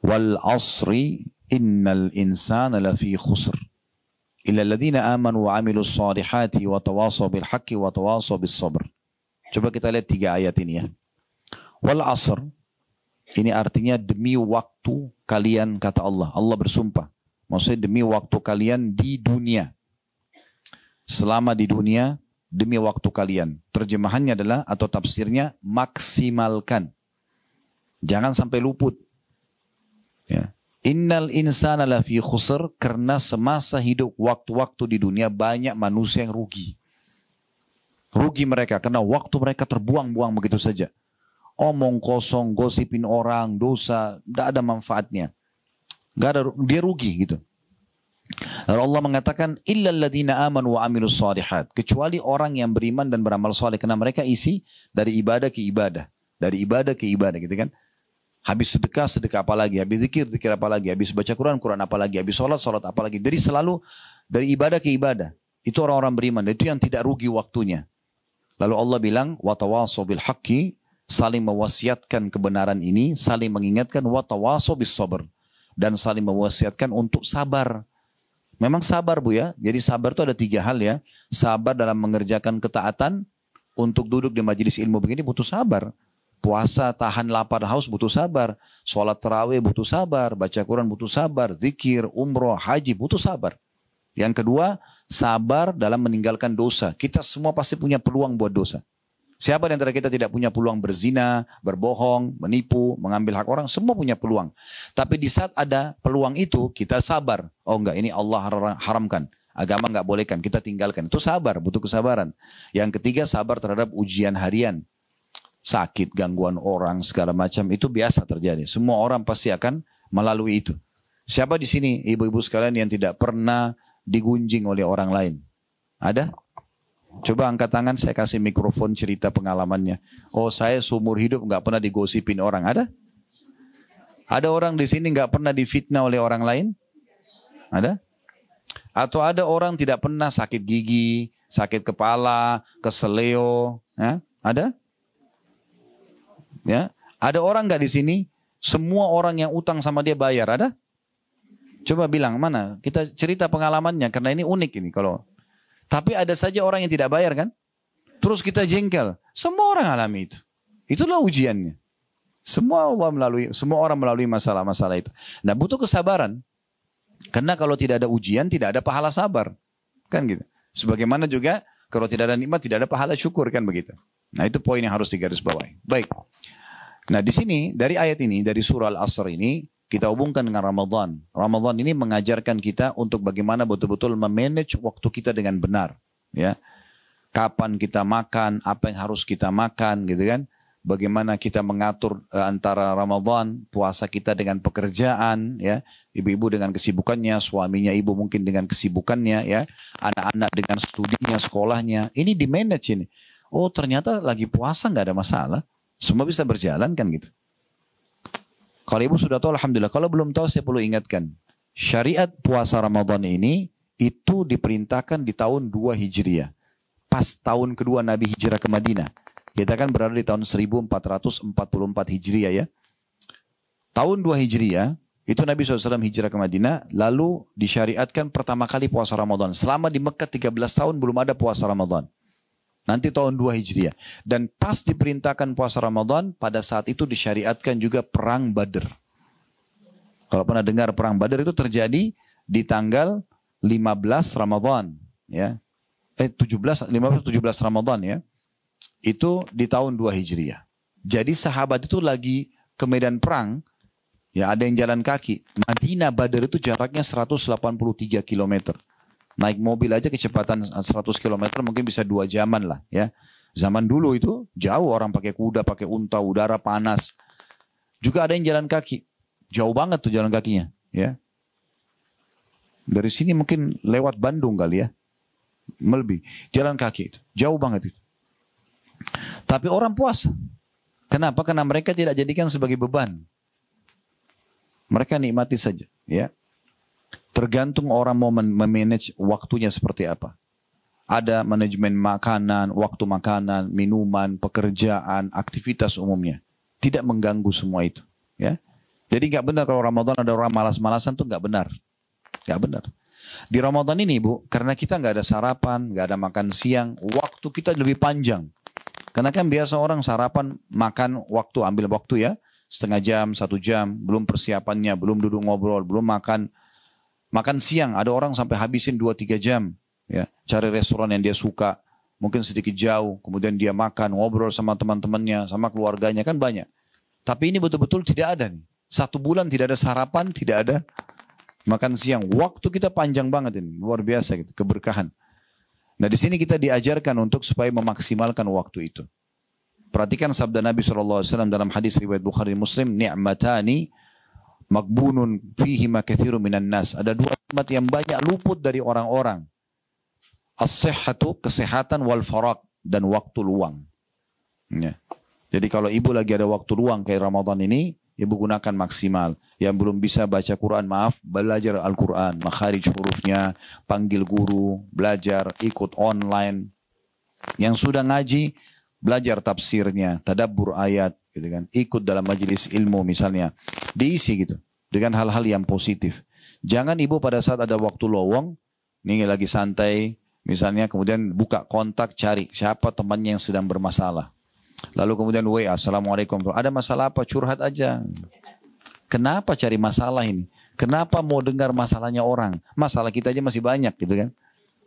Wal asri innal insana lafi khusr. Illa alladhina amanu wa amilus salihati wa tawasaw bil haqqi wa tawasaw bis sabr. Coba kita lihat 3 ayat ini ya. Wal asr, ini artinya demi waktu kalian, kata Allah. Allah bersumpah. Maksudnya demi waktu kalian di dunia. Selama di dunia, demi waktu kalian. Terjemahannya adalah, atau tafsirnya, maksimalkan. Jangan sampai luput. Ya. Innal insana lafi khusr, karena semasa hidup waktu-waktu di dunia banyak manusia yang rugi. Rugi mereka karena waktu mereka terbuang-buang begitu saja. Omong kosong, gosipin orang, dosa, tidak ada manfaatnya. Nggak ada, dia rugi gitu. Lalu Allah mengatakan illal ladzina amanu wa amilus shalihat, kecuali orang yang beriman dan beramal saleh, karena mereka isi dari ibadah ke ibadah, dari ibadah ke ibadah gitu kan. Habis sedekah, sedekah apa lagi, habis zikir, zikir apa lagi, habis baca Quran, Quran apa lagi, habis sholat, sholat apa lagi. Jadi selalu dari ibadah ke ibadah. Itu orang-orang beriman, itu yang tidak rugi waktunya. Lalu Allah bilang watawasaw bil haqqi, saling mewasiatkan kebenaran ini, saling mengingatkan watawasaw bis sabr, dan saling mewasiatkan untuk sabar. Memang sabar Bu ya. Jadi sabar itu ada 3 hal ya. Sabar dalam mengerjakan ketaatan, untuk duduk di majelis ilmu begini butuh sabar. Puasa, tahan lapar haus butuh sabar. Sholat tarawih butuh sabar. Baca Quran butuh sabar. Zikir, umroh, haji butuh sabar. Yang kedua, sabar dalam meninggalkan dosa. Kita semua pasti punya peluang buat dosa. Siapa di antara kita tidak punya peluang berzina, berbohong, menipu, mengambil hak orang? Semua punya peluang. Tapi di saat ada peluang itu, kita sabar. Oh enggak, ini Allah haramkan. Agama enggak bolehkan, kita tinggalkan. Itu sabar, butuh kesabaran. Yang ketiga, sabar terhadap ujian harian. Sakit, gangguan orang, segala macam. Itu biasa terjadi. Semua orang pasti akan melalui itu. Siapa di sini, ibu-ibu sekalian, yang tidak pernah digunjing oleh orang lain? Ada? Coba angkat tangan, saya kasih mikrofon cerita pengalamannya. Oh, saya seumur hidup nggak pernah digosipin orang. Ada? Ada orang di sini nggak pernah difitnah oleh orang lain? Ada? Atau ada orang tidak pernah sakit gigi, sakit kepala, keseleo? Ya? Ada? Ya? Ada orang nggak di sini? Semua orang yang utang sama dia bayar. Ada? Coba bilang mana? Kita cerita pengalamannya karena ini unik ini kalau. Tapi ada saja orang yang tidak bayar kan? Terus kita jengkel. Semua orang alami itu. Itulah ujiannya. Semua orang melalui masalah-masalah itu. Nah, butuh kesabaran. Karena kalau tidak ada ujian, tidak ada pahala sabar. Kan gitu. Sebagaimana juga kalau tidak ada nikmat, tidak ada pahala syukur kan begitu. Nah, itu poin yang harus digarisbawahi. Baik. Nah, di sini dari ayat ini, dari surah Al-Asr ini, kita hubungkan dengan Ramadan. Ramadan ini mengajarkan kita untuk bagaimana betul-betul memanage waktu kita dengan benar. Ya, kapan kita makan, apa yang harus kita makan, gitu kan? Bagaimana kita mengatur antara Ramadan, puasa kita dengan pekerjaan, ya, ibu-ibu dengan kesibukannya, suaminya ibu mungkin dengan kesibukannya, ya, anak-anak dengan studinya, sekolahnya. Ini di manage ini. Oh, ternyata lagi puasa nggak ada masalah, semua bisa berjalan kan gitu. Kalau ibu sudah tahu, alhamdulillah. Kalau belum tahu, saya perlu ingatkan. Syariat puasa Ramadan ini, itu diperintahkan di tahun 2 Hijriah. Pas tahun kedua Nabi hijrah ke Madinah. Kita kan berada di tahun 1444 Hijriah ya. Tahun 2 Hijriah, itu Nabi SAW hijrah ke Madinah, lalu disyariatkan pertama kali puasa Ramadan. Selama di Mekah 13 tahun belum ada puasa Ramadan. Nanti tahun 2 Hijriah. Dan pas diperintahkan puasa Ramadan, pada saat itu disyariatkan juga perang Badr. Kalau pernah dengar perang Badr itu terjadi di tanggal 15 Ramadan. Ya. 17 Ramadan ya. Itu di tahun 2 Hijriah. Jadi sahabat itu lagi ke medan perang. Ya, ada yang jalan kaki. Madinah Badr itu jaraknya 183 km. Naik mobil aja kecepatan 100 km mungkin bisa 2 jaman lah ya. Zaman dulu itu jauh, orang pakai kuda, pakai unta, udara panas. Juga ada yang jalan kaki. Jauh banget tuh jalan kakinya ya. Dari sini mungkin lewat Bandung kali ya. Melebih. Jalan kaki itu. Jauh banget itu. Tapi orang puasa. Kenapa? Karena mereka tidak jadikan sebagai beban. Mereka nikmati saja ya. Tergantung orang mau memanage waktunya seperti apa. Ada manajemen makanan, waktu makanan, minuman, pekerjaan, aktivitas umumnya. Tidak mengganggu semua itu. Ya. Jadi nggak benar kalau Ramadan ada orang malas-malasan tuh nggak benar. Nggak benar. Di Ramadan ini Bu, karena kita nggak ada sarapan, nggak ada makan siang, waktu kita lebih panjang. Karena kan biasa orang sarapan, makan waktu, ambil waktu ya, setengah jam, 1 jam, belum persiapannya, belum duduk ngobrol, belum makan. Makan siang, ada orang sampai habisin 2-3 jam. Ya, cari restoran yang dia suka, mungkin sedikit jauh, kemudian dia makan, ngobrol sama teman-temannya, sama keluarganya, kan banyak. Tapi ini betul-betul tidak ada nih. 1 bulan tidak ada sarapan, tidak ada makan siang. Waktu kita panjang banget ini, luar biasa gitu, keberkahan. Nah di sini kita diajarkan untuk supaya memaksimalkan waktu itu. Perhatikan sabda Nabi SAW dalam hadis riwayat Bukhari Muslim, ni'matani magbunun fihima kathiru minan nas. Ada 2 nikmat yang banyak luput dari orang-orang. As-sihhatu, kesehatan, wal faraq, dan waktu luang. Ya. Jadi kalau ibu lagi ada waktu luang kayak Ramadan ini, ibu gunakan maksimal. Yang belum bisa baca Quran, maaf, belajar Al-Quran, makharij hurufnya, panggil guru, belajar, ikut online. Yang sudah ngaji, belajar tafsirnya, tadabbur ayat, gitu kan. Ikut dalam majelis ilmu misalnya. Diisi gitu, dengan hal-hal yang positif. Jangan ibu pada saat ada waktu lowong, ini lagi santai, misalnya kemudian buka kontak, cari siapa temannya yang sedang bermasalah. Lalu kemudian WA, Assalamualaikum. Ada masalah apa? Curhat aja. Kenapa cari masalah ini? Kenapa mau dengar masalahnya orang? Masalah kita aja masih banyak gitu kan.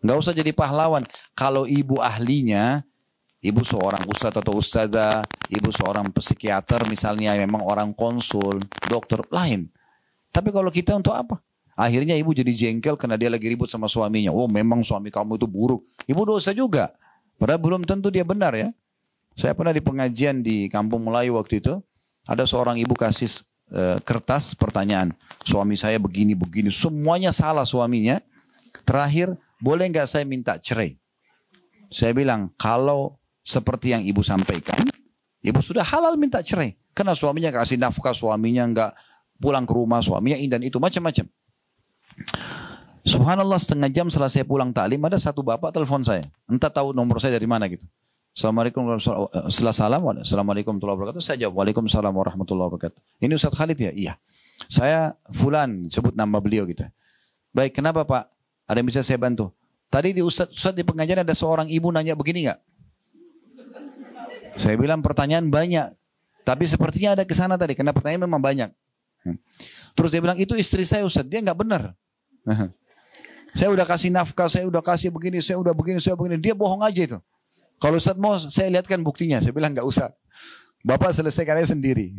Nggak usah jadi pahlawan. Kalau ibu ahlinya, ibu seorang ustadz atau ustadzah, ibu seorang psikiater misalnya, memang orang konsul, dokter, lain. Tapi kalau kita untuk apa? Akhirnya ibu jadi jengkel karena dia lagi ribut sama suaminya. Oh memang suami kamu itu buruk. Ibu dosa juga. Padahal belum tentu dia benar ya. Saya pernah di pengajian di Kampung Melayu waktu itu. Ada seorang ibu kasih kertas pertanyaan. Suami saya begini-begini. Semuanya salah suaminya. Terakhir, boleh nggak saya minta cerai? Saya bilang, kalau seperti yang ibu sampaikan, ibu sudah halal minta cerai. Karena suaminya nggak kasih nafkah, suaminya nggak pulang ke rumah, suaminya ini dan itu, macam-macam. Subhanallah, setengah jam setelah saya pulang taklim, ada satu bapak telepon saya. Entah tahu nomor saya dari mana gitu. Assalamualaikum warahmatullahi wabarakatuh. Saya jawab, Waalaikumsalam warahmatullahi wabarakatuh. Ini Ustaz Khalid ya? Iya. Saya Fulan, sebut nama beliau gitu. Baik, kenapa Pak? Ada yang bisa saya bantu? Tadi di Ustaz di pengajian ada seorang ibu nanya begini nggak? Saya bilang pertanyaan banyak. Tapi sepertinya ada ke sana tadi, karena pertanyaan memang banyak. Terus dia bilang, itu istri saya Ustaz, dia nggak benar. Saya udah kasih nafkah, saya udah kasih begini, saya udah begini, saya begini. Dia bohong aja itu. Kalau Ustaz mau saya lihatkan buktinya. Saya bilang nggak usah. Bapak selesaikan aja sendiri.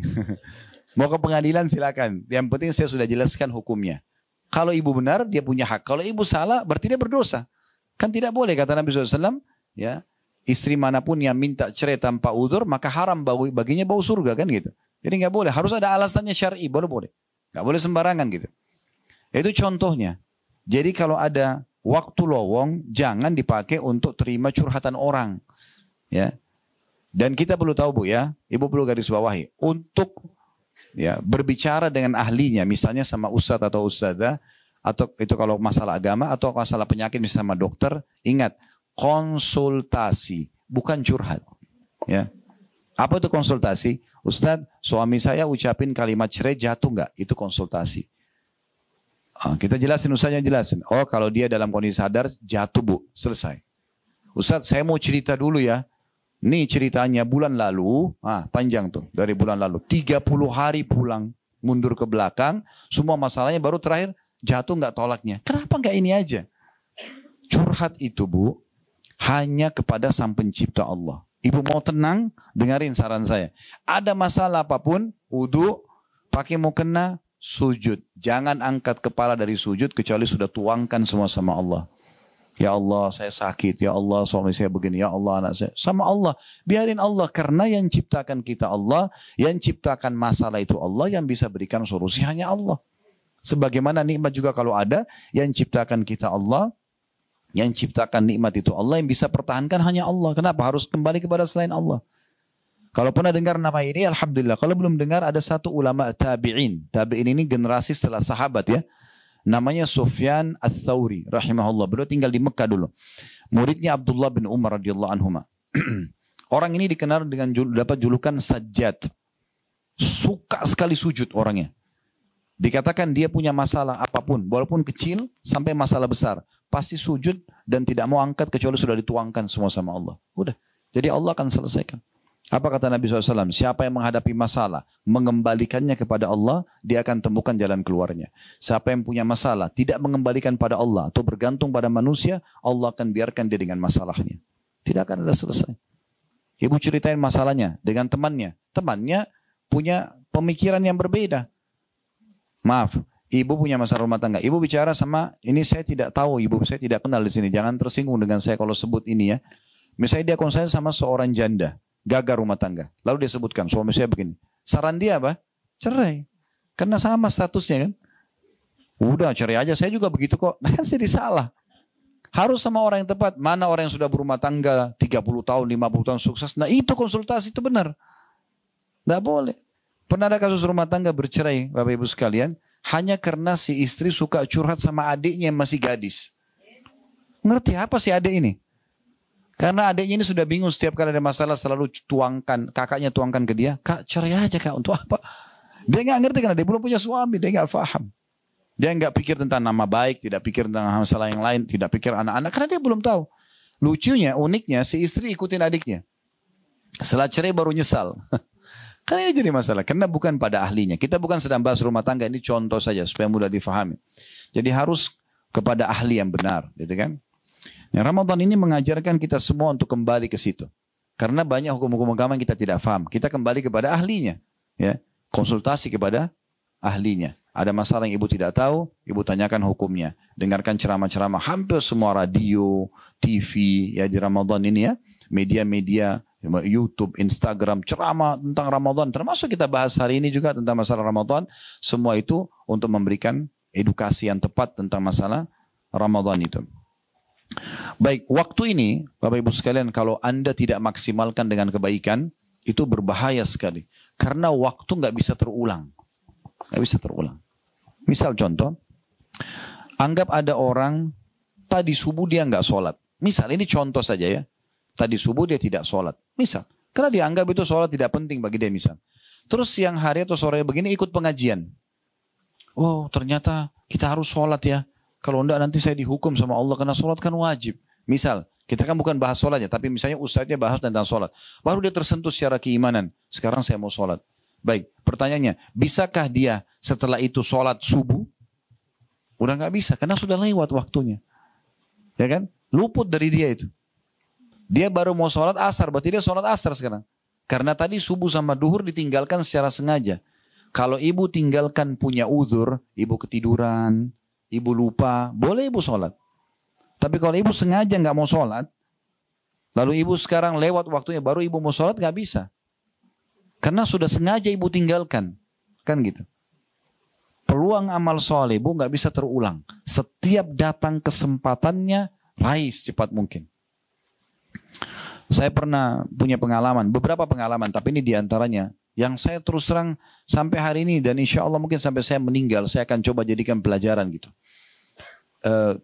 Mau ke pengadilan silakan. Yang penting saya sudah jelaskan hukumnya. Kalau ibu benar dia punya hak. Kalau ibu salah berarti dia berdosa. Kan tidak boleh kata Nabi SAW. Ya, istri manapun yang minta cerai tanpa udzur maka haram baginya bau surga kan gitu. Jadi nggak boleh. Harus ada alasannya syar'i. Boleh. Nggak boleh sembarangan gitu. Itu contohnya. Jadi kalau ada waktu lowong jangan dipakai untuk terima curhatan orang. Ya. Dan kita perlu tahu Bu ya, ibu perlu garis bawahi untuk ya berbicara dengan ahlinya, misalnya sama ustadz atau ustadzah, atau itu kalau masalah agama atau masalah penyakit misalnya sama dokter, ingat konsultasi bukan curhat. Ya. Apa itu konsultasi? Ustadz, suami saya ucapin kalimat cerai jatuh nggak? Itu konsultasi. Kita jelasin, ustaznya jelasin. Oh kalau dia dalam kondisi sadar jatuh Bu, selesai. Ustadz saya mau cerita dulu ya. Nih ceritanya bulan lalu, panjang tuh dari bulan lalu. 30 hari pulang, mundur ke belakang, semua masalahnya baru terakhir jatuh nggak tolaknya. Kenapa nggak ini aja? Curhat itu Bu, hanya kepada Sang Pencipta Allah. Ibu mau tenang, dengarin saran saya. Ada masalah apapun, wudu, pakai mukena, sujud. Jangan angkat kepala dari sujud kecuali sudah tuangkan semua sama Allah. Ya Allah saya sakit, ya Allah suami saya begini, ya Allah anak saya. Sama Allah, biarin Allah karena yang ciptakan kita Allah, yang ciptakan masalah itu Allah, yang bisa berikan solusi hanya Allah. Sebagaimana nikmat juga kalau ada, yang ciptakan kita Allah, yang ciptakan nikmat itu Allah, yang bisa pertahankan hanya Allah. Kenapa harus kembali kepada selain Allah? Kalau pernah dengar nama ini, alhamdulillah. Kalau belum dengar, ada satu ulama tabi'in. Tabi'in ini generasi setelah sahabat ya. Namanya Sufyan Ats-Tsauri rahimahullah. Beliau tinggal di Mekah dulu. Muridnya Abdullah bin Umar radhiyallahu anhuma. Orang ini dikenal dengan dapat julukan Sajjad. Suka sekali sujud orangnya. Dikatakan dia punya masalah apapun, walaupun kecil sampai masalah besar, pasti sujud dan tidak mau angkat kecuali sudah dituangkan semua sama Allah. Udah. Jadi Allah akan selesaikan. Apa kata Nabi SAW? Siapa yang menghadapi masalah, mengembalikannya kepada Allah, dia akan temukan jalan keluarnya. Siapa yang punya masalah, tidak mengembalikan pada Allah atau bergantung pada manusia, Allah akan biarkan dia dengan masalahnya. Tidak akan ada selesai. Ibu ceritain masalahnya dengan temannya. Temannya punya pemikiran yang berbeda. Maaf, ibu punya masalah rumah tangga. Ibu bicara sama, ini saya tidak tahu, ibu saya tidak kenal di sini. Jangan tersinggung dengan saya kalau sebut ini ya. Misalnya dia konsen sama seorang janda. Gagal rumah tangga. Lalu dia sebutkan, suami saya begini. Saran dia apa? Cerai. Karena sama statusnya kan. Udah cerai aja, saya juga begitu kok. Nah kan jadi salah. Harus sama orang yang tepat. Mana orang yang sudah berumah tangga 30 tahun, 50 tahun sukses. Nah itu konsultasi itu benar. Tidak boleh. Pernah ada kasus rumah tangga bercerai, Bapak Ibu sekalian. Hanya karena si istri suka curhat sama adiknya yang masih gadis. Ngerti apa sih adik ini? Karena adiknya ini sudah bingung setiap kali ada masalah selalu tuangkan, kakaknya tuangkan ke dia. Kak cerai aja kak, untuk apa? Dia nggak ngerti karena dia belum punya suami, dia nggak paham. Dia nggak pikir tentang nama baik, tidak pikir tentang masalah yang lain, tidak pikir anak-anak karena dia belum tahu. Lucunya, uniknya si istri ikutin adiknya. Setelah cerai baru nyesal. Karena ini jadi masalah, karena bukan pada ahlinya. Kita bukan sedang bahas rumah tangga, ini contoh saja supaya mudah difahami. Jadi harus kepada ahli yang benar, gitu kan? Yang Ramadan ini mengajarkan kita semua untuk kembali ke situ. Karena banyak hukum-hukum agama yang kita tidak paham. Kita kembali kepada ahlinya. Ya, konsultasi kepada ahlinya. Ada masalah yang ibu tidak tahu, ibu tanyakan hukumnya. Dengarkan ceramah-ceramah hampir semua radio, TV ya di Ramadan ini ya. Media-media, YouTube, Instagram, ceramah tentang Ramadan. Termasuk kita bahas hari ini juga tentang masalah Ramadan. Semua itu untuk memberikan edukasi yang tepat tentang masalah Ramadan itu. Baik, waktu ini Bapak Ibu sekalian kalau Anda tidak maksimalkan dengan kebaikan, itu berbahaya sekali. Karena waktu nggak bisa terulang. Nggak bisa terulang. Misal contoh, anggap ada orang tadi subuh dia nggak sholat. Misal, ini contoh saja ya. Tadi subuh dia tidak sholat. Misal, karena dianggap itu sholat tidak penting bagi dia misal. Terus siang hari atau sore begini ikut pengajian. Oh ternyata kita harus sholat ya. Kalau enggak nanti saya dihukum sama Allah karena sholat kan wajib. Misal, kita kan bukan bahas sholatnya, tapi misalnya ustadznya bahas tentang sholat. Baru dia tersentuh secara keimanan. Sekarang saya mau sholat. Baik, pertanyaannya, bisakah dia setelah itu sholat subuh? Udah nggak bisa, karena sudah lewat waktunya. Ya kan? Luput dari dia itu. Dia baru mau sholat asar, berarti dia sholat asar sekarang. Karena tadi subuh sama duhur ditinggalkan secara sengaja. Kalau ibu tinggalkan punya uzur, ibu ketiduran, ibu lupa, boleh ibu sholat. Tapi kalau ibu sengaja nggak mau sholat, lalu ibu sekarang lewat waktunya baru ibu mau sholat, nggak bisa. Karena sudah sengaja ibu tinggalkan. Kan gitu. Peluang amal soleh ibu nggak bisa terulang. Setiap datang kesempatannya, raih secepat mungkin. Saya pernah punya pengalaman, beberapa pengalaman, tapi ini diantaranya. Yang saya terus terang sampai hari ini dan insya Allah mungkin sampai saya meninggal, saya akan coba jadikan pelajaran gitu.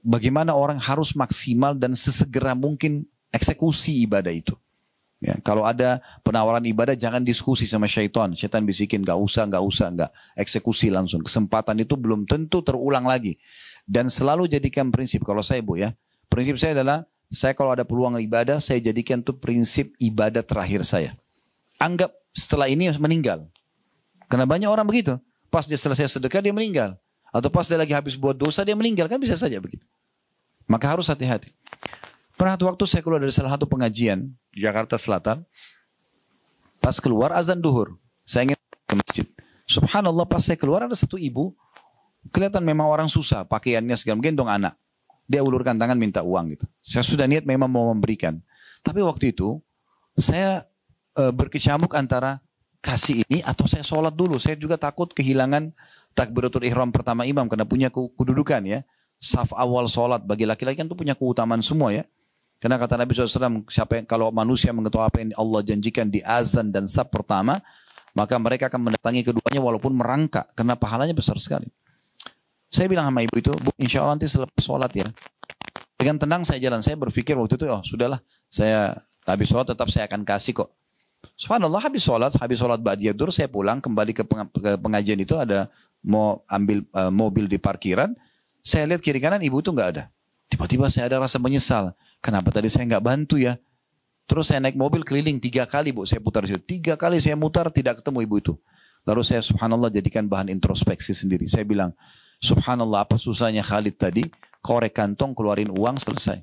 Bagaimana orang harus maksimal dan sesegera mungkin eksekusi ibadah itu. Ya, kalau ada penawaran ibadah jangan diskusi sama syaitan. Syaitan bisikin gak usah. Eksekusi langsung. Kesempatan itu belum tentu terulang lagi. Dan selalu jadikan prinsip, kalau saya bu ya. Prinsip saya adalah, saya kalau ada peluang ibadah, saya jadikan itu prinsip ibadah terakhir saya. Anggap setelah ini meninggal. Karena banyak orang begitu. Pas dia selesai sedekah dia meninggal. Atau pas dia lagi habis buat dosa dia meninggal. Kan bisa saja begitu. Maka harus hati-hati. Pernah waktu saya keluar dari salah satu pengajian di Jakarta Selatan. Pas keluar azan duhur. Saya ingin ke masjid. Subhanallah pas saya keluar ada satu ibu. Kelihatan memang orang susah. Pakaiannya segala gendong anak. Dia ulurkan tangan minta uang gitu. Saya sudah niat memang mau memberikan. Tapi waktu itu saya berkecamuk antara kasih ini atau saya sholat dulu. Saya juga takut kehilangan takbiratul ihram pertama imam karena punya kedudukan ya. Saf awal sholat bagi laki-laki kan itu punya keutamaan semua ya. Karena kata Nabi SAW, kalau manusia mengetahui apa yang Allah janjikan di azan dan saf pertama, maka mereka akan mendatangi keduanya walaupun merangkak karena pahalanya besar sekali. Saya bilang sama ibu itu, Bu, insya Allah nanti selepas sholat ya. Dengan tenang saya jalan. Saya berpikir waktu itu, oh sudahlah, saya habis sholat tetap saya akan kasih kok. Subhanallah, habis sholat ba'diyah dzhur, saya pulang kembali ke pengajian itu, ada mau ambil mobil di parkiran. Saya lihat kiri kanan ibu itu nggak ada. Tiba-tiba saya ada rasa menyesal. Kenapa tadi saya nggak bantu ya? Terus saya naik mobil keliling 3 kali, Bu, saya putar di situ. 3 kali saya mutar tidak ketemu ibu itu. Lalu saya subhanallah jadikan bahan introspeksi sendiri. Saya bilang, subhanallah apa susahnya Khalid tadi, korek kantong keluarin uang selesai.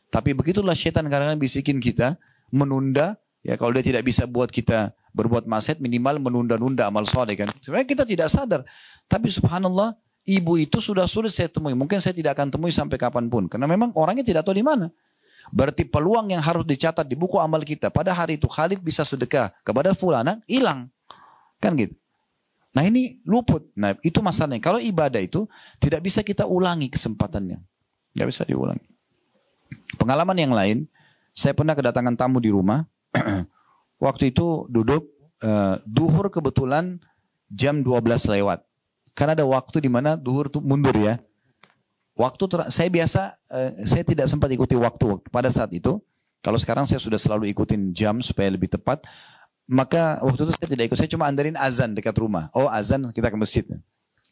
Tapi begitulah syaitan kadang-kadang bisikin kita menunda. Ya kalau dia tidak bisa buat kita berbuat maksiat, minimal menunda-nunda amal soleh kan. Sebenarnya kita tidak sadar. Tapi subhanallah, ibu itu sudah sulit saya temui. Mungkin saya tidak akan temui sampai kapanpun. Karena memang orangnya tidak tahu di mana. Berarti peluang yang harus dicatat di buku amal kita. Pada hari itu Khalid bisa sedekah kepada fulana, hilang. Kan gitu. Nah ini luput. Nah itu masalahnya. Kalau ibadah itu tidak bisa kita ulangi kesempatannya. Tidak bisa diulangi. Pengalaman yang lain, saya pernah kedatangan tamu di rumah. Waktu itu duduk, duhur kebetulan jam 12 lewat. Karena ada waktu di mana duhur itu mundur ya. Saya tidak sempat ikuti waktu pada saat itu. Kalau sekarang saya sudah selalu ikutin jam supaya lebih tepat. Maka waktu itu saya tidak ikut. Saya cuma andarin azan dekat rumah. Oh azan kita ke masjid.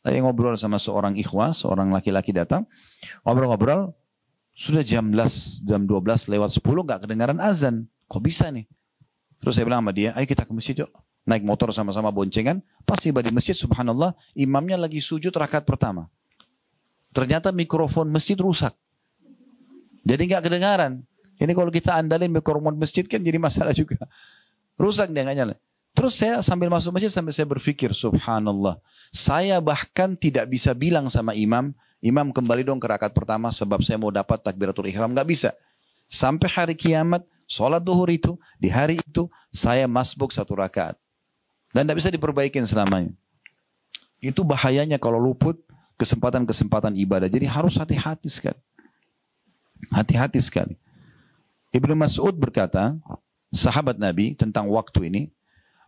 Saya ngobrol sama seorang ikhwah, seorang laki-laki datang. Ngobrol-ngobrol. Sudah jam 12 lewat 10 gak kedengaran azan. Kok bisa nih? Terus saya bilang sama dia, ayo kita ke masjid yuk. Naik motor sama-sama boncengan. Pas tiba di masjid, subhanallah, imamnya lagi sujud rakaat pertama. Ternyata mikrofon masjid rusak. Jadi nggak kedengaran. Ini kalau kita andalin mikrofon masjid kan jadi masalah juga. Rusak dia nggak nyala. Terus saya sambil masuk masjid sambil saya berpikir, subhanallah. Saya bahkan tidak bisa bilang sama imam, imam kembali dong ke rakaat pertama sebab saya mau dapat takbiratul ihram. Nggak bisa. Sampai hari kiamat, sholat duhur itu, di hari itu, saya masbuk 1 rakaat. Dan tidak bisa diperbaikin selamanya. Itu bahayanya kalau luput kesempatan-kesempatan ibadah. Jadi harus hati-hati sekali. Hati-hati sekali. Ibnu Mas'ud berkata, sahabat Nabi tentang waktu ini,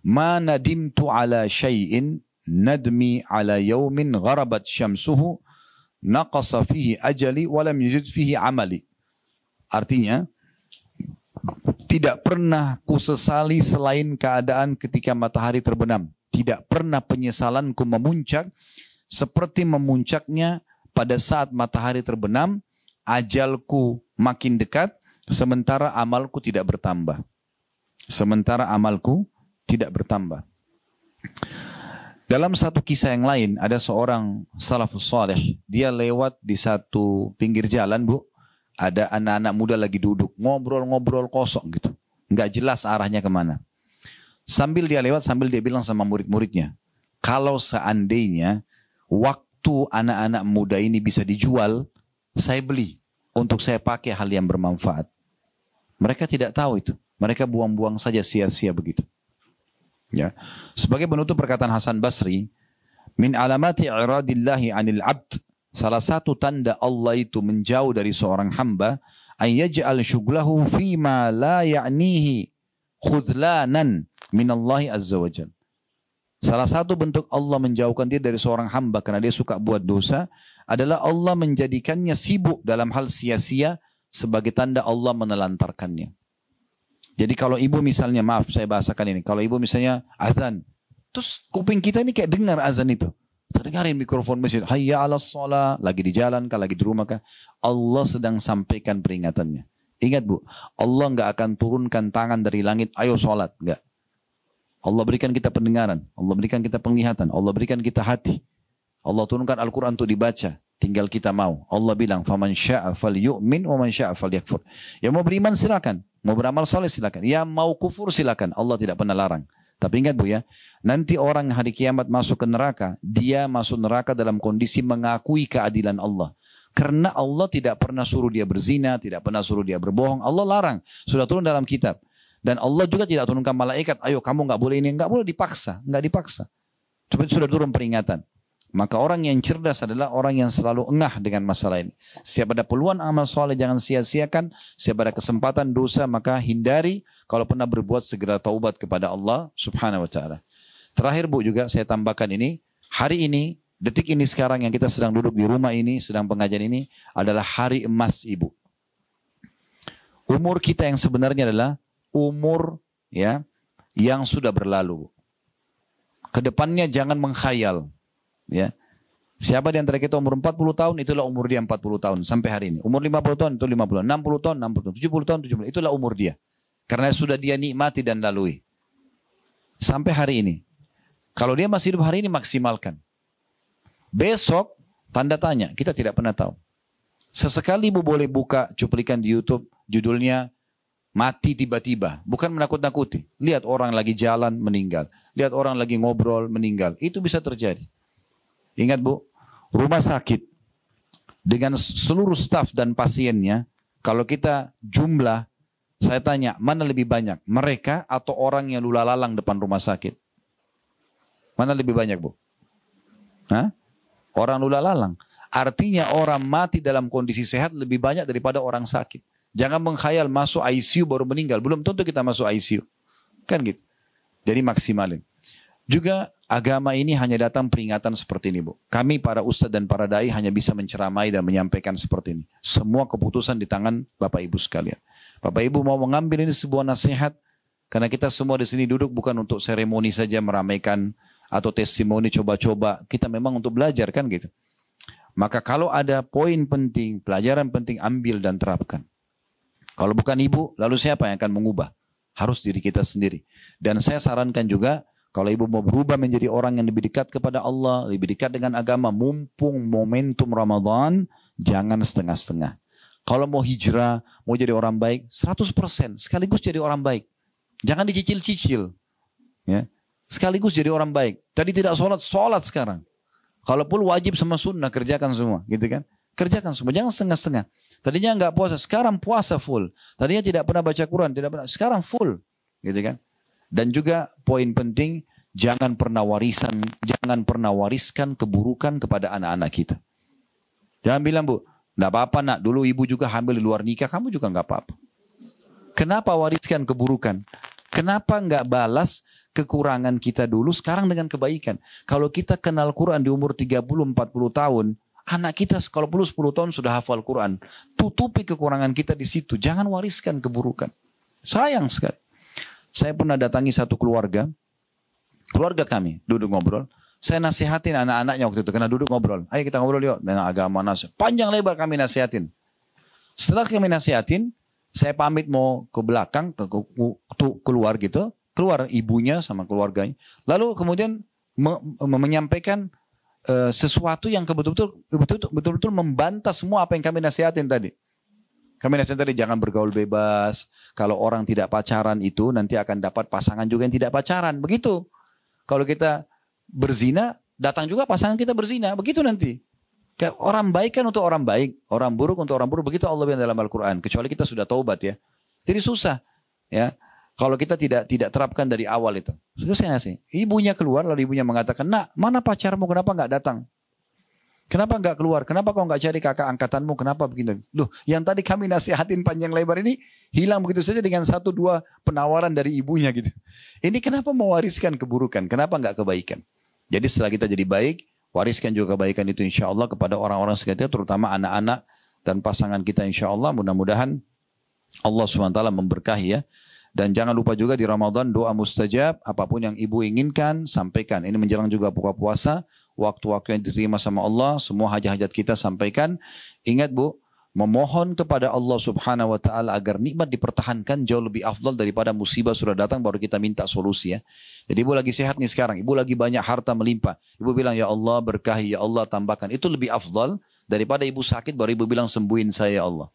ma nadimtu ala syai'in nadmi ala yawmin gharabat syamsuhu naqasa fihi ajali walam yuzid fihi amali. Artinya, tidak pernah kusesali selain keadaan ketika matahari terbenam. Tidak pernah penyesalanku memuncak seperti memuncaknya pada saat matahari terbenam, ajalku makin dekat, sementara amalku tidak bertambah. Sementara amalku tidak bertambah. Dalam satu kisah yang lain, ada seorang salafus saleh, dia lewat di satu pinggir jalan, Bu. Ada anak-anak muda lagi duduk, ngobrol-ngobrol kosong gitu. Nggak jelas arahnya kemana. Sambil dia lewat, sambil dia bilang sama murid-muridnya, kalau seandainya waktu anak-anak muda ini bisa dijual, saya beli untuk saya pakai hal yang bermanfaat. Mereka tidak tahu itu. Mereka buang-buang saja sia-sia begitu. Ya. Sebagai penutup perkataan Hasan Basri, min alamati iradillahi anil abd, salah satu tanda Allah itu menjauh dari seorang hamba, an yaj'al syughlahu fima la ya'nihi khudlanan minallahi azza wajalla. Salah satu bentuk Allah menjauhkan dia dari seorang hamba karena dia suka buat dosa adalah Allah menjadikannya sibuk dalam hal sia-sia sebagai tanda Allah menelantarkannya. Jadi kalau ibu misalnya, maaf saya bahasakan ini, kalau ibu misalnya azan, terus kuping kita ini kayak dengar azan itu. Terdengarin mikrofon masjid, hayya ala sholat, lagi di jalan kah, lagi di rumah kah, Allah sedang sampaikan peringatannya. Ingat Bu, Allah nggak akan turunkan tangan dari langit, ayo sholat, nggak. Allah berikan kita pendengaran, Allah berikan kita penglihatan, Allah berikan kita hati. Allah turunkan Al-Quran untuk dibaca, tinggal kita mau. Allah bilang, faman sya'a falyu'min wa man sya'a falyakfur. Yang mau beriman silakan, mau beramal soleh silakan, yang mau kufur silakan. Allah tidak pernah larang. Tapi ingat Bu ya, nanti orang hari kiamat masuk ke neraka, dia masuk neraka dalam kondisi mengakui keadilan Allah. Karena Allah tidak pernah suruh dia berzina, tidak pernah suruh dia berbohong. Allah larang, sudah turun dalam kitab. Dan Allah juga tidak turunkan malaikat, ayo kamu nggak boleh ini, nggak boleh dipaksa, nggak dipaksa. Cuma sudah turun peringatan. Maka orang yang cerdas adalah orang yang selalu engah dengan masalah ini. Setiap ada peluang amal soleh jangan sia-siakan. Setiap ada kesempatan dosa maka hindari. Kalau pernah berbuat segera taubat kepada Allah subhanahu wa ta'ala. Terakhir Bu juga saya tambahkan ini. Hari ini detik ini sekarang yang kita sedang duduk di rumah ini, sedang pengajian ini adalah hari emas ibu. Umur kita yang sebenarnya adalah umur ya yang sudah berlalu. Kedepannya jangan menghayal. Ya. Siapa di antara kita umur 40 tahun, itulah umur dia 40 tahun sampai hari ini. Umur 50 tahun, itu 50. 60 tahun, 60 tahun. 70 tahun, 70. Itulah umur dia. Karena sudah dia nikmati dan lalui. Sampai hari ini. Kalau dia masih hidup hari ini, maksimalkan. Besok, tanda tanya. Kita tidak pernah tahu. Sesekali ibu boleh buka cuplikan di YouTube, judulnya mati tiba-tiba. Bukan menakut-nakuti. Lihat orang lagi jalan, meninggal. Lihat orang lagi ngobrol, meninggal. Itu bisa terjadi. Ingat bu, rumah sakit dengan seluruh staf dan pasiennya, kalau kita jumlah, saya tanya, mana lebih banyak? Mereka atau orang yang lula-lalang depan rumah sakit? Mana lebih banyak bu? Hah? Orang lula-lalang. Artinya orang mati dalam kondisi sehat lebih banyak daripada orang sakit. Jangan menghayal masuk ICU baru meninggal. Belum tentu kita masuk ICU. Kan gitu. Jadi maksimalin. Juga agama ini hanya datang peringatan seperti ini bu. Kami para ustadz dan para dai hanya bisa menceramai dan menyampaikan seperti ini. Semua keputusan di tangan Bapak Ibu sekalian. Bapak Ibu mau mengambil ini sebuah nasihat. Karena kita semua di sini duduk bukan untuk seremoni saja meramaikan. Atau testimoni coba-coba. Kita memang untuk belajar kan gitu. Maka kalau ada poin penting, pelajaran penting ambil dan terapkan. Kalau bukan ibu, lalu siapa yang akan mengubah? Harus diri kita sendiri. Dan saya sarankan juga, kalau ibu mau berubah menjadi orang yang lebih dekat kepada Allah, lebih dekat dengan agama, mumpung momentum Ramadan, jangan setengah-setengah. Kalau mau hijrah, mau jadi orang baik, 100%, sekaligus jadi orang baik. Jangan dicicil-cicil. Ya. Sekaligus jadi orang baik. Tadi tidak sholat, sholat sekarang. Kalaupun wajib sama sunnah, kerjakan semua. Gitu kan? Kerjakan semua, jangan setengah-setengah. Tadinya enggak puasa, sekarang puasa full. Tadinya tidak pernah baca Quran, tidak pernah, sekarang full. Gitu kan? Dan juga poin penting, jangan pernah wariskan keburukan kepada anak-anak kita. Jangan bilang bu, enggak apa-apa nak, dulu ibu juga hamil di luar nikah, kamu juga enggak apa-apa. Kenapa wariskan keburukan? Kenapa enggak balas kekurangan kita dulu sekarang dengan kebaikan? Kalau kita kenal Quran di umur 30-40 tahun, anak kita kalau perlu 10 tahun sudah hafal Quran. Tutupi kekurangan kita di situ. Jangan wariskan keburukan. Sayang sekali. Saya pernah datangi satu keluarga kami, duduk ngobrol. Saya nasihatin anak-anaknya waktu itu, karena duduk ngobrol. Ayo kita ngobrol yuk, dengan agama nasihat. Panjang lebar kami nasihatin. Setelah kami nasihatin, saya pamit mau ke belakang, keluar gitu. Keluar ibunya sama keluarganya. Lalu kemudian menyampaikan sesuatu yang betul-betul membantah semua apa yang kami nasihatin tadi. Kami nasihatin tadi jangan bergaul bebas. Kalau orang tidak pacaran itu nanti akan dapat pasangan juga yang tidak pacaran. Begitu. Kalau kita berzina, datang juga pasangan kita berzina. Begitu nanti. Orang baik kan untuk orang baik. Orang buruk untuk orang buruk. Begitu Allah bilang dalam Al-Quran. Kecuali kita sudah taubat ya. Jadi susah. Ya. Kalau kita tidak terapkan dari awal itu. Saya ngasih. Ibunya keluar lalu ibunya mengatakan, nak mana pacarmu kenapa nggak datang? Kenapa nggak keluar? Kenapa kau nggak cari kakak angkatanmu? Kenapa begini? Loh, yang tadi kami nasihatin panjang lebar ini hilang begitu saja dengan 1-2 penawaran dari ibunya gitu. Ini kenapa mewariskan keburukan? Kenapa nggak kebaikan? Jadi setelah kita jadi baik, wariskan juga kebaikan itu insya Allah kepada orang-orang sekitar, terutama anak-anak dan pasangan kita insya Allah. Mudah-mudahan Allah SWT memberkahi ya. Dan jangan lupa juga di Ramadan doa mustajab, apapun yang ibu inginkan, sampaikan. Ini menjelang juga buka puasa, waktu-waktu yang diterima sama Allah, semua hajat-hajat kita sampaikan. Ingat bu, memohon kepada Allah Subhanahu wa Ta'ala agar nikmat dipertahankan jauh lebih afdal daripada musibah sudah datang baru kita minta solusi ya. Jadi ibu lagi sehat nih sekarang, ibu lagi banyak harta melimpah. Ibu bilang ya Allah berkahi, ya Allah tambahkan. Itu lebih afdal daripada ibu sakit baru ibu bilang sembuhin saya ya Allah.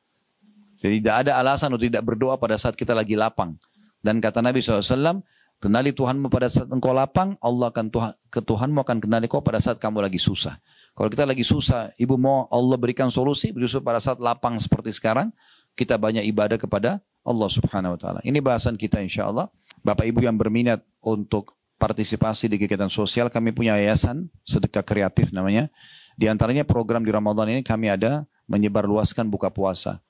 Jadi tidak ada alasan untuk tidak berdoa pada saat kita lagi lapang. Dan kata Nabi SAW, kenali Tuhanmu pada saat engkau lapang, Tuhanmu akan kenali kau pada saat kamu lagi susah. Kalau kita lagi susah, ibu mau Allah berikan solusi, justru pada saat lapang seperti sekarang, kita banyak ibadah kepada Allah Subhanahu Wa Taala. Ini bahasan kita insya Allah. Bapak Ibu yang berminat untuk partisipasi di kegiatan sosial, kami punya yayasan sedekah kreatif namanya. Di antaranya program di Ramadan ini kami ada menyebarluaskan buka puasa.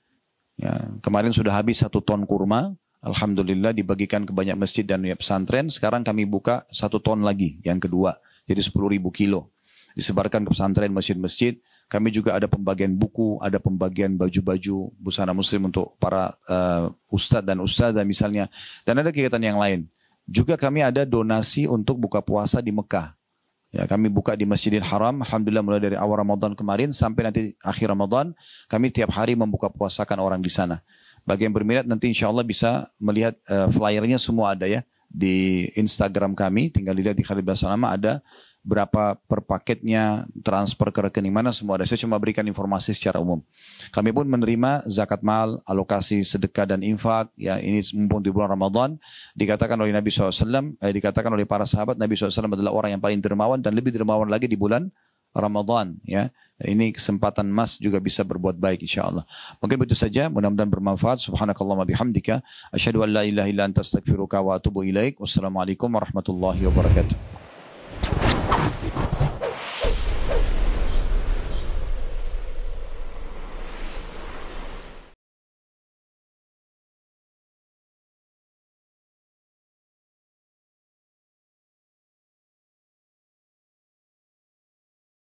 Ya, kemarin sudah habis 1 ton kurma. Alhamdulillah dibagikan ke banyak masjid dan pesantren. Sekarang kami buka 1 ton lagi, yang kedua. Jadi 10.000 kilo. disebarkan ke pesantren, masjid-masjid. Kami juga ada pembagian buku, ada pembagian baju-baju, busana muslim untuk para ustadz dan ustadzah misalnya. Dan ada kegiatan yang lain. Juga kami ada donasi untuk buka puasa di Mekah. Ya, kami buka di Masjidil Haram, alhamdulillah mulai dari awal Ramadan kemarin sampai nanti akhir Ramadan, kami tiap hari membuka puasakan orang di sana. Bagi yang berminat nanti insya Allah bisa melihat flyernya semua ada ya di Instagram kami, tinggal dilihat di Khalid bin Salamah ada berapa per paketnya, transfer ke rekening mana semua ada. Saya cuma berikan informasi secara umum. Kami pun menerima zakat mal, alokasi sedekah dan infak. Ya, ini mumpung di bulan Ramadan. Dikatakan oleh Nabi SAW, dikatakan oleh para sahabat, Nabi SAW adalah orang yang paling dermawan dan lebih dermawan lagi di bulan Ramadan. Ya, ini kesempatan emas juga bisa berbuat baik insyaAllah. Mungkin begitu saja, mudah-mudahan bermanfaat. Subhanakallahumma bihamdika. Asyhadu an la ilaha illa anta astaghfiruka wa atubu ilaik. Wassalamualaikum warahmatullahi wabarakatuh.